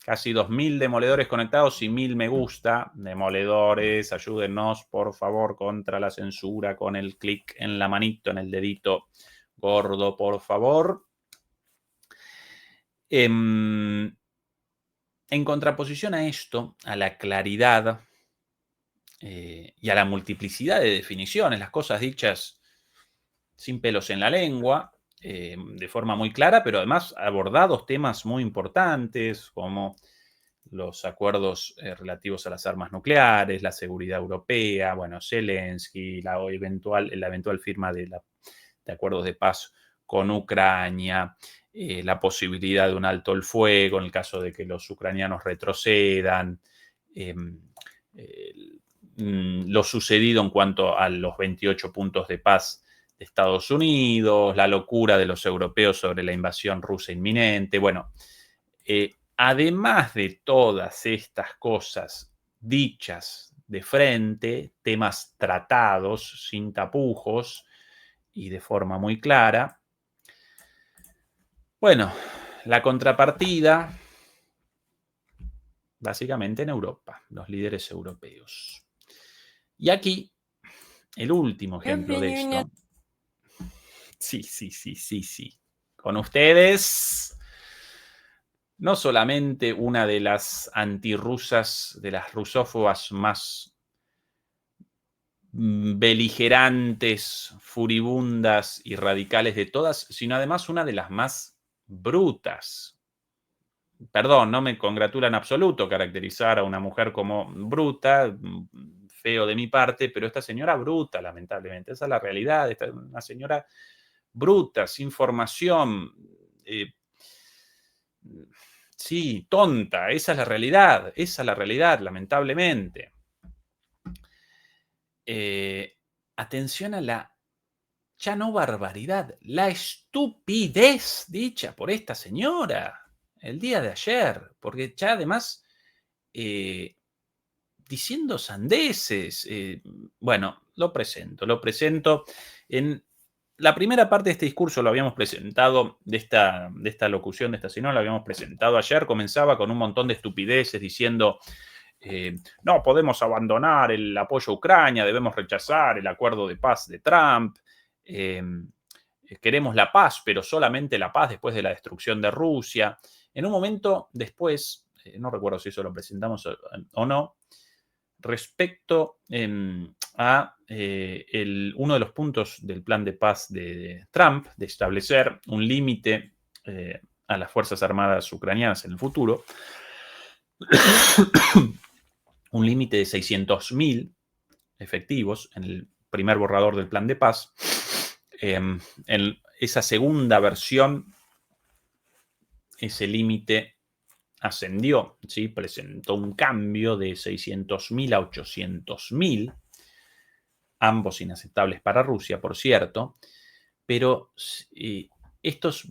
Casi 2000 demoledores conectados y 1000 me gusta. Demoledores, ayúdenos, por favor, contra la censura con el clic en la manito, en el dedito gordo, por favor. En contraposición a esto, a la claridad y a la multiplicidad de definiciones, las cosas dichas sin pelos en la lengua, de forma muy clara, pero además abordados temas muy importantes como los acuerdos relativos a las armas nucleares, la seguridad europea, bueno, Zelensky, la eventual firma de acuerdos de paz con Ucrania, la posibilidad de un alto el fuego en el caso de que los ucranianos retrocedan, lo sucedido en cuanto a los 28 puntos de paz de Estados Unidos, la locura de los europeos sobre la invasión rusa inminente. Bueno, además de todas estas cosas dichas de frente, temas tratados sin tapujos y de forma muy clara, bueno, la contrapartida, básicamente en Europa, los líderes europeos. Y aquí, el último ejemplo de esto. Sí. Con ustedes, no solamente una de las antirrusas, de las rusófobas más beligerantes, furibundas y radicales de todas, sino además una de las más brutas. Perdón, no me congratula en absoluto caracterizar a una mujer como bruta, feo de mi parte, pero esta señora bruta, lamentablemente, esa es la realidad, esta es una señora bruta, sin formación, sí, tonta, esa es la realidad, lamentablemente. Atención a la, ya no barbaridad, la estupidez dicha por esta señora el día de ayer, porque ya además diciendo sandeces, bueno, lo presento en la primera parte de este discurso. Lo habíamos presentado, de esta locución de esta señora, lo habíamos presentado ayer. Comenzaba con un montón de estupideces diciendo, no podemos abandonar el apoyo a Ucrania, debemos rechazar el acuerdo de paz de Trump, queremos la paz, pero solamente la paz después de la destrucción de Rusia. En un momento después, no recuerdo si eso lo presentamos o no, respecto a uno de los puntos del plan de paz de Trump, de establecer un límite a las Fuerzas Armadas ucranianas en el futuro, un límite de 600.000 efectivos en el primer borrador del plan de paz. En esa segunda versión, ese límite ascendió, ¿sí? Presentó un cambio de 600.000 a 800.000, ambos inaceptables para Rusia, por cierto, pero estos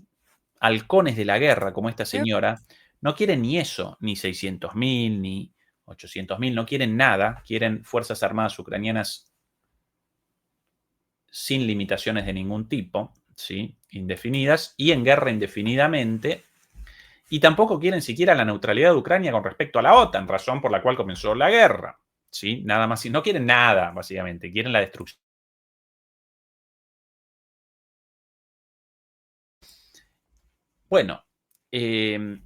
halcones de la guerra, como esta señora, no quieren ni eso, ni 600.000, ni 800.000, no quieren nada, quieren Fuerzas Armadas ucranianas sin limitaciones de ningún tipo, ¿sí? Indefinidas, y en guerra indefinidamente. Y tampoco quieren siquiera la neutralidad de Ucrania con respecto a la OTAN, razón por la cual comenzó la guerra. ¿Sí? Nada más. No quieren nada, básicamente. Quieren la destrucción. Bueno, en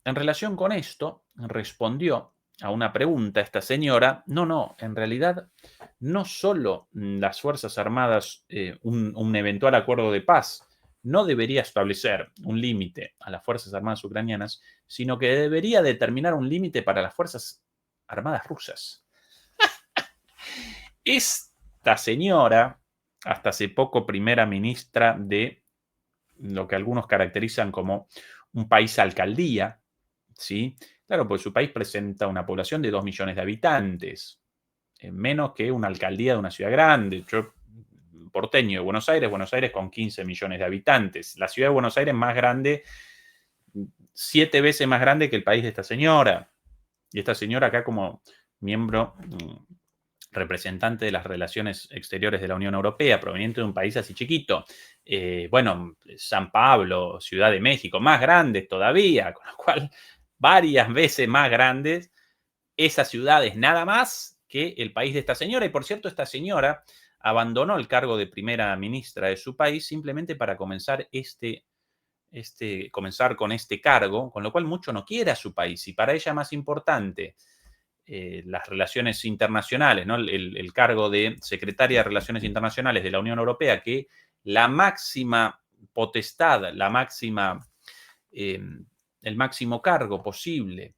relación con esto, respondió a una pregunta esta señora. No, en realidad, no solo las Fuerzas Armadas, un eventual acuerdo de paz, no debería establecer un límite a las Fuerzas Armadas ucranianas, sino que debería determinar un límite para las Fuerzas Armadas rusas. Esta señora, hasta hace poco primera ministra de lo que algunos caracterizan como un país alcaldía, ¿sí? Claro, pues su país presenta una población de 2 millones de habitantes, menos que una alcaldía de una ciudad grande. Yo, porteño de Buenos Aires con 15 millones de habitantes. La ciudad de Buenos Aires es más grande, 7 veces más grande que el país de esta señora. Y esta señora acá como miembro representante de las relaciones exteriores de la Unión Europea, proveniente de un país así chiquito, bueno, San Pablo, Ciudad de México, más grandes todavía, con lo cual varias veces más grandes, esas ciudades nada más que el país de esta señora. Y por cierto, esta señora abandonó el cargo de primera ministra de su país simplemente para comenzar con este cargo, con lo cual mucho no quiere a su país. Y para ella más importante, las relaciones internacionales, ¿no? El cargo de secretaria de Relaciones Internacionales de la Unión Europea, que la máxima potestad, el máximo cargo posible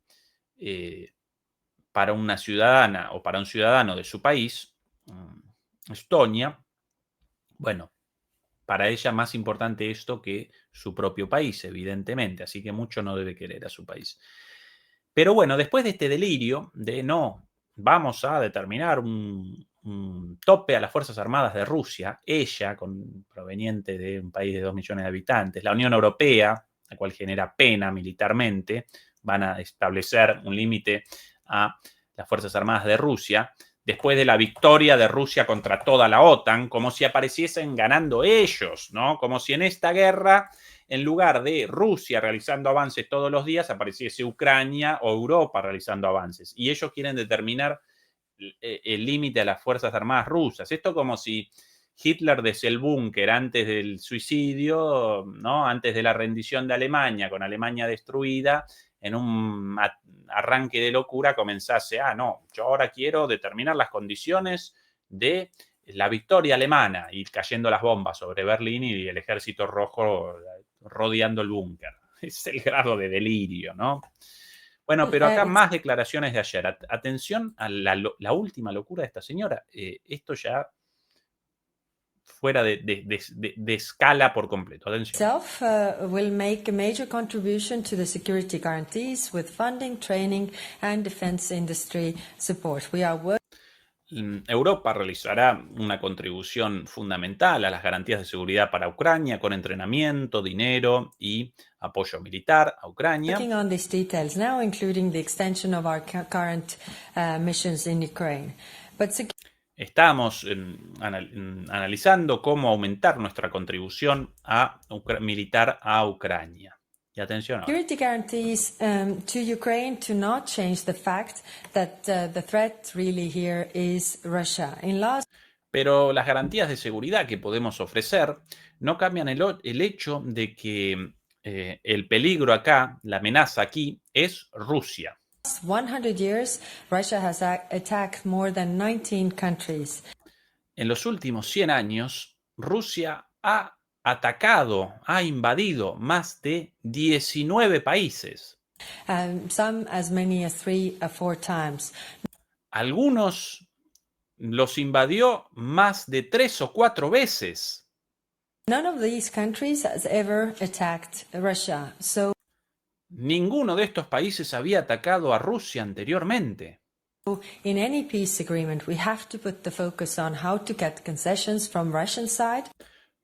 para una ciudadana o para un ciudadano de su país, Estonia, bueno, para ella más importante esto que su propio país, evidentemente, así que mucho no debe querer a su país. Pero bueno, después de este delirio de no, vamos a determinar un tope a las Fuerzas Armadas de Rusia, ella, proveniente de un país de 2 millones de habitantes, la Unión Europea, la cual genera pena militarmente, van a establecer un límite a las Fuerzas Armadas de Rusia, después de la victoria de Rusia contra toda la OTAN, como si apareciesen ganando ellos, ¿no? Como si en esta guerra, en lugar de Rusia realizando avances todos los días, apareciese Ucrania o Europa realizando avances. Y ellos quieren determinar el límite a las Fuerzas Armadas rusas. Esto como si Hitler desde el búnker antes del suicidio, ¿no? Antes de la rendición de Alemania, con Alemania destruida, en un arranque de locura comenzase, no, yo ahora quiero determinar las condiciones de la victoria alemana, y cayendo las bombas sobre Berlín y el ejército rojo rodeando el búnker. Es el grado de delirio, ¿no? Bueno, pero acá más declaraciones de ayer. Atención a la última locura de esta señora. Esto ya fuera de escala por completo. Atención. Itself will make a major contribution to the security guarantees with funding, training and defense industry support. We are Europa realizará una contribución fundamental a las garantías de seguridad para Ucrania con entrenamiento, dinero y apoyo militar a Ucrania. Working on these details now, including the extension of our current missions in Ukraine. Estamos analizando cómo aumentar nuestra contribución militar a Ucrania. Y atención ahora. Security guarantees to Ukraine to not change the fact that the threat really here is Russia. Pero las garantías de seguridad que podemos ofrecer no cambian el hecho de que el peligro acá, la amenaza aquí, es Rusia. 100 years, Russia has attacked more than 19 countries. En los últimos 100 años, Rusia ha invadido más de 19 países. Some as many as 3 or 4 times. Algunos los invadió más de 3 o 4 veces. None of these countries has ever attacked Russia. So ninguno de estos países había atacado a Rusia anteriormente. in any peace agreement, we have to put the focus on how to get concessions from Russian side.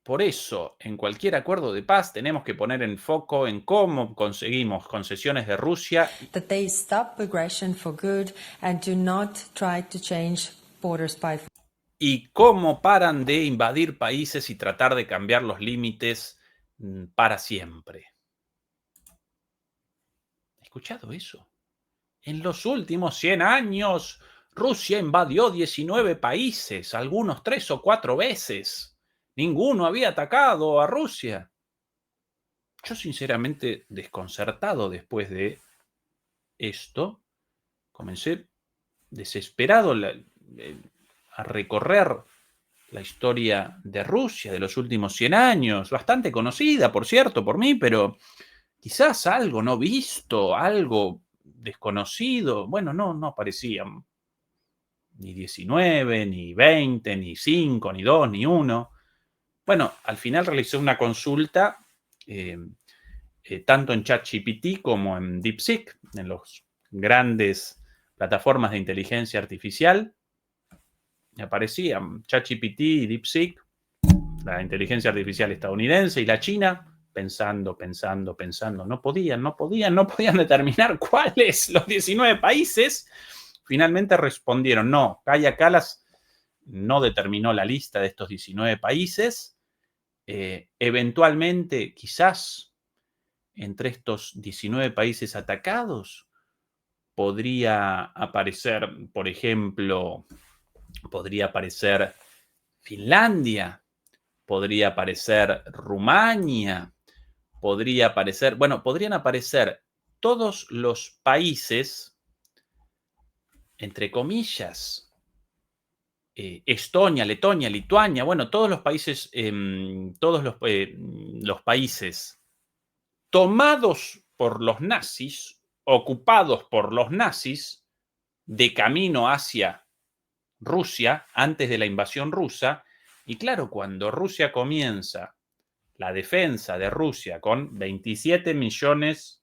Por eso, en cualquier acuerdo de paz tenemos que poner en foco en cómo conseguimos concesiones de Rusia. That they stop aggression for good and do not try to change borders by force. Y cómo paran de invadir países y tratar de cambiar los límites para siempre. ¿Has escuchado eso? En los últimos 100 años, Rusia invadió 19 países, algunos 3 o 4 veces. Ninguno había atacado a Rusia. Yo sinceramente desconcertado después de esto, comencé desesperado a recorrer la historia de Rusia de los últimos 100 años, bastante conocida, por cierto, por mí, pero quizás algo no visto, algo desconocido. Bueno, no aparecían ni 19, ni 20, ni 5, ni 2, ni 1. Bueno, al final realicé una consulta tanto en ChatGPT como en DeepSeek, en las grandes plataformas de inteligencia artificial. Me aparecían ChatGPT y DeepSeek, la inteligencia artificial estadounidense y la china, pensando. No podían determinar cuáles los 19 países. finalmente respondieron, no, Kaja Kallas no determinó la lista de estos 19 países. Eventualmente, quizás, entre estos 19 países atacados, podría aparecer, por ejemplo, podría aparecer Finlandia, podría aparecer Rumania, podrían aparecer todos los países, entre comillas, Estonia, Letonia, Lituania, bueno, todos los países, los países tomados por los nazis, ocupados por los nazis, de camino hacia Rusia, antes de la invasión rusa. Y claro, cuando Rusia comienza la defensa de Rusia con 27 millones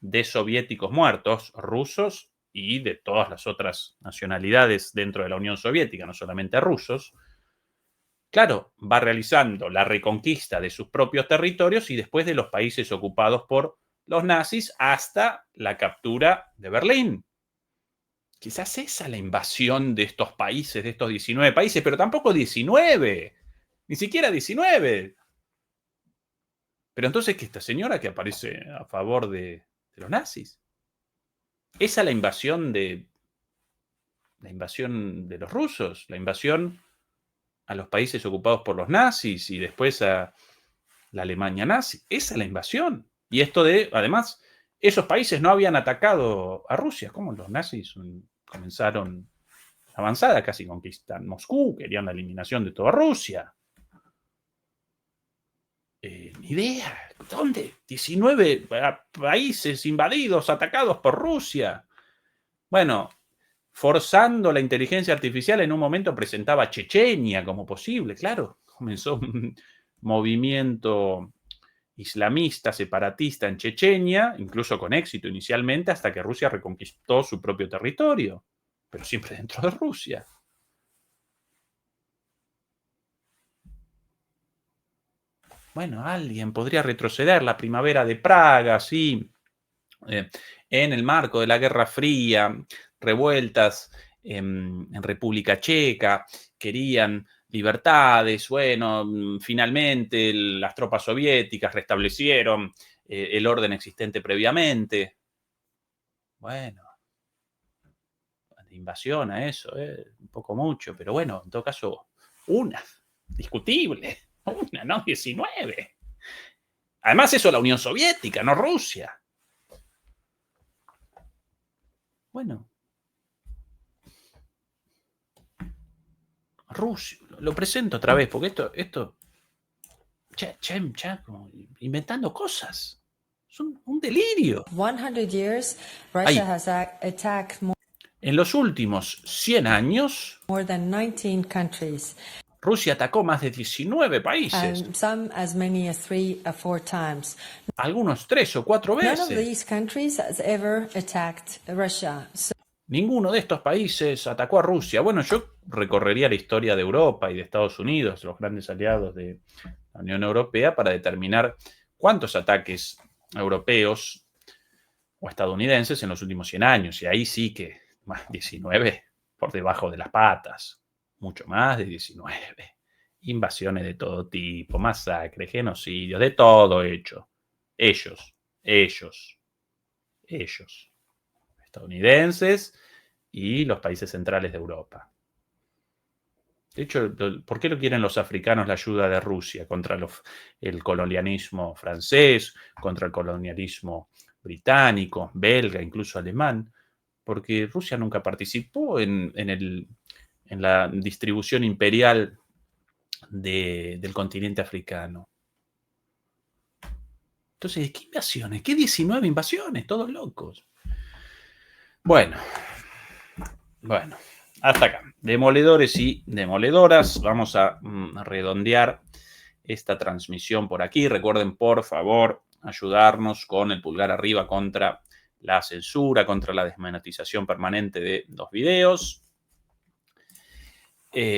de soviéticos muertos, rusos y de todas las otras nacionalidades dentro de la Unión Soviética, no solamente rusos, claro, va realizando la reconquista de sus propios territorios y después de los países ocupados por los nazis hasta la captura de Berlín. Quizás esa la invasión de estos países, de estos 19 países, pero tampoco 19, ni siquiera 19. Pero entonces, ¿qué esta señora que aparece a favor de los nazis? Esa es la invasión de los rusos, la invasión a los países ocupados por los nazis y después a la Alemania nazi. Esa es la invasión. Y esto además, esos países no habían atacado a Rusia. ¿Cómo los nazis comenzaron la avanzada? Casi conquistan Moscú, querían la eliminación de toda Rusia. Ni idea. ¿Dónde? 19 países invadidos, atacados por Rusia. Bueno, forzando la inteligencia artificial, en un momento presentaba Chechenia como posible. Claro, comenzó un movimiento islamista, separatista en Chechenia, incluso con éxito inicialmente, hasta que Rusia reconquistó su propio territorio, pero siempre dentro de Rusia. Bueno, alguien podría retroceder, la primavera de Praga, sí, en el marco de la Guerra Fría, revueltas en República Checa, querían libertades, bueno, finalmente las tropas soviéticas restablecieron el orden existente previamente. Bueno, de invasión a eso, un poco mucho, pero bueno, en todo caso, una, discutible, una, no 19. Además, eso la Unión Soviética, no Rusia. Bueno, Rusia, lo presento otra vez, porque esto ya como inventando cosas. Es un delirio. 100 years, Russia has attacked en los últimos 100 años, more than 19 countries. Rusia atacó más de 19 países. And some as many as 3 or 4 times. Algunos 3 o 4 None of veces. these countries has ever attacked Russia. Ninguno de estos países atacó a Rusia. Bueno, yo recorrería la historia de Europa y de Estados Unidos, los grandes aliados de la Unión Europea, para determinar cuántos ataques europeos o estadounidenses en los últimos 100 años. Y ahí sí que más 19 por debajo de las patas. Mucho más de 19. Invasiones de todo tipo, masacres, genocidios, de todo hecho. Ellos. Estadounidenses y los países centrales de Europa. De hecho, ¿por qué lo quieren los africanos la ayuda de Rusia contra el colonialismo francés, contra el colonialismo británico, belga, incluso alemán? Porque Rusia nunca participó en la distribución imperial del continente africano. Entonces, ¿qué invasiones? ¿Qué 19 invasiones? Todos locos. Bueno, hasta acá. Demoledores y demoledoras. Vamos a redondear esta transmisión por aquí. Recuerden, por favor, ayudarnos con el pulgar arriba contra la censura, contra la desmonetización permanente de los videos.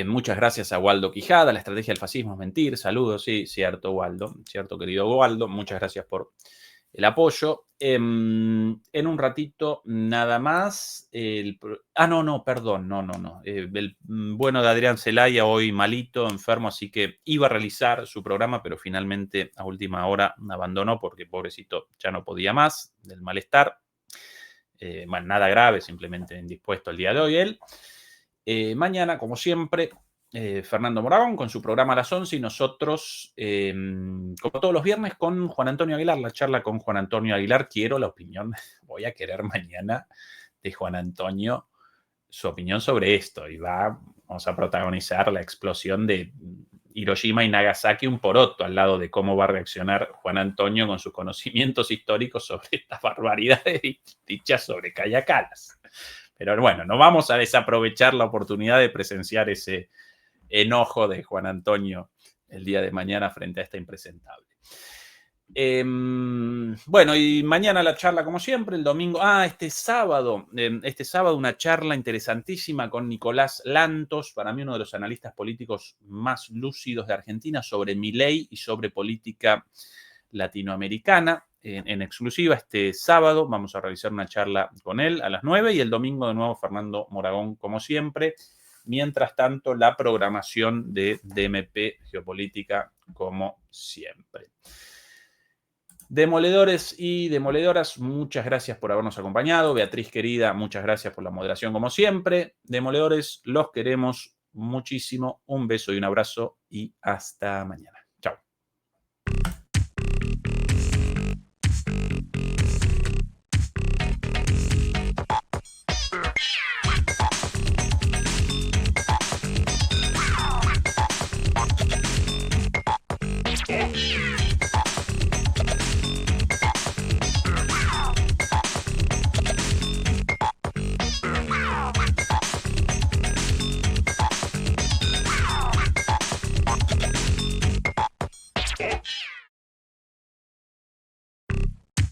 Muchas gracias a Waldo Quijada. La estrategia del fascismo es mentir. Saludos, sí, cierto, Waldo. Cierto, querido Waldo. Muchas gracias por el apoyo. En un ratito nada más. Perdón, no. El bueno de Adrián Celaya hoy malito, enfermo, así que iba a realizar su programa, pero finalmente a última hora abandonó porque pobrecito ya no podía más del malestar. Bueno, nada grave, simplemente indispuesto el día de hoy él. Mañana, como siempre, Fernando Moragón con su programa a las 11 y nosotros, como todos los viernes, con Juan Antonio Aguilar, la charla con Juan Antonio Aguilar. Quiero la opinión, voy a querer mañana de Juan Antonio, su opinión sobre esto, y vamos a protagonizar la explosión de Hiroshima y Nagasaki, un poroto al lado de cómo va a reaccionar Juan Antonio con sus conocimientos históricos sobre estas barbaridades dichas sobre Kaya Kallas. Pero bueno, no vamos a desaprovechar la oportunidad de presenciar ese enojo de Juan Antonio el día de mañana frente a esta impresentable. Bueno, y mañana la charla como siempre, el domingo, este sábado una charla interesantísima con Nicolás Lantos, para mí uno de los analistas políticos más lúcidos de Argentina, sobre Milei y sobre política latinoamericana. En exclusiva este sábado vamos a realizar una charla con él a las 9 y el domingo de nuevo Fernando Moragón como siempre. Mientras tanto, la programación de DMP Geopolítica como siempre. Demoledores y demoledoras, muchas gracias por habernos acompañado. Beatriz querida, muchas gracias por la moderación como siempre. Demoledores, los queremos muchísimo. Un beso y un abrazo y hasta mañana.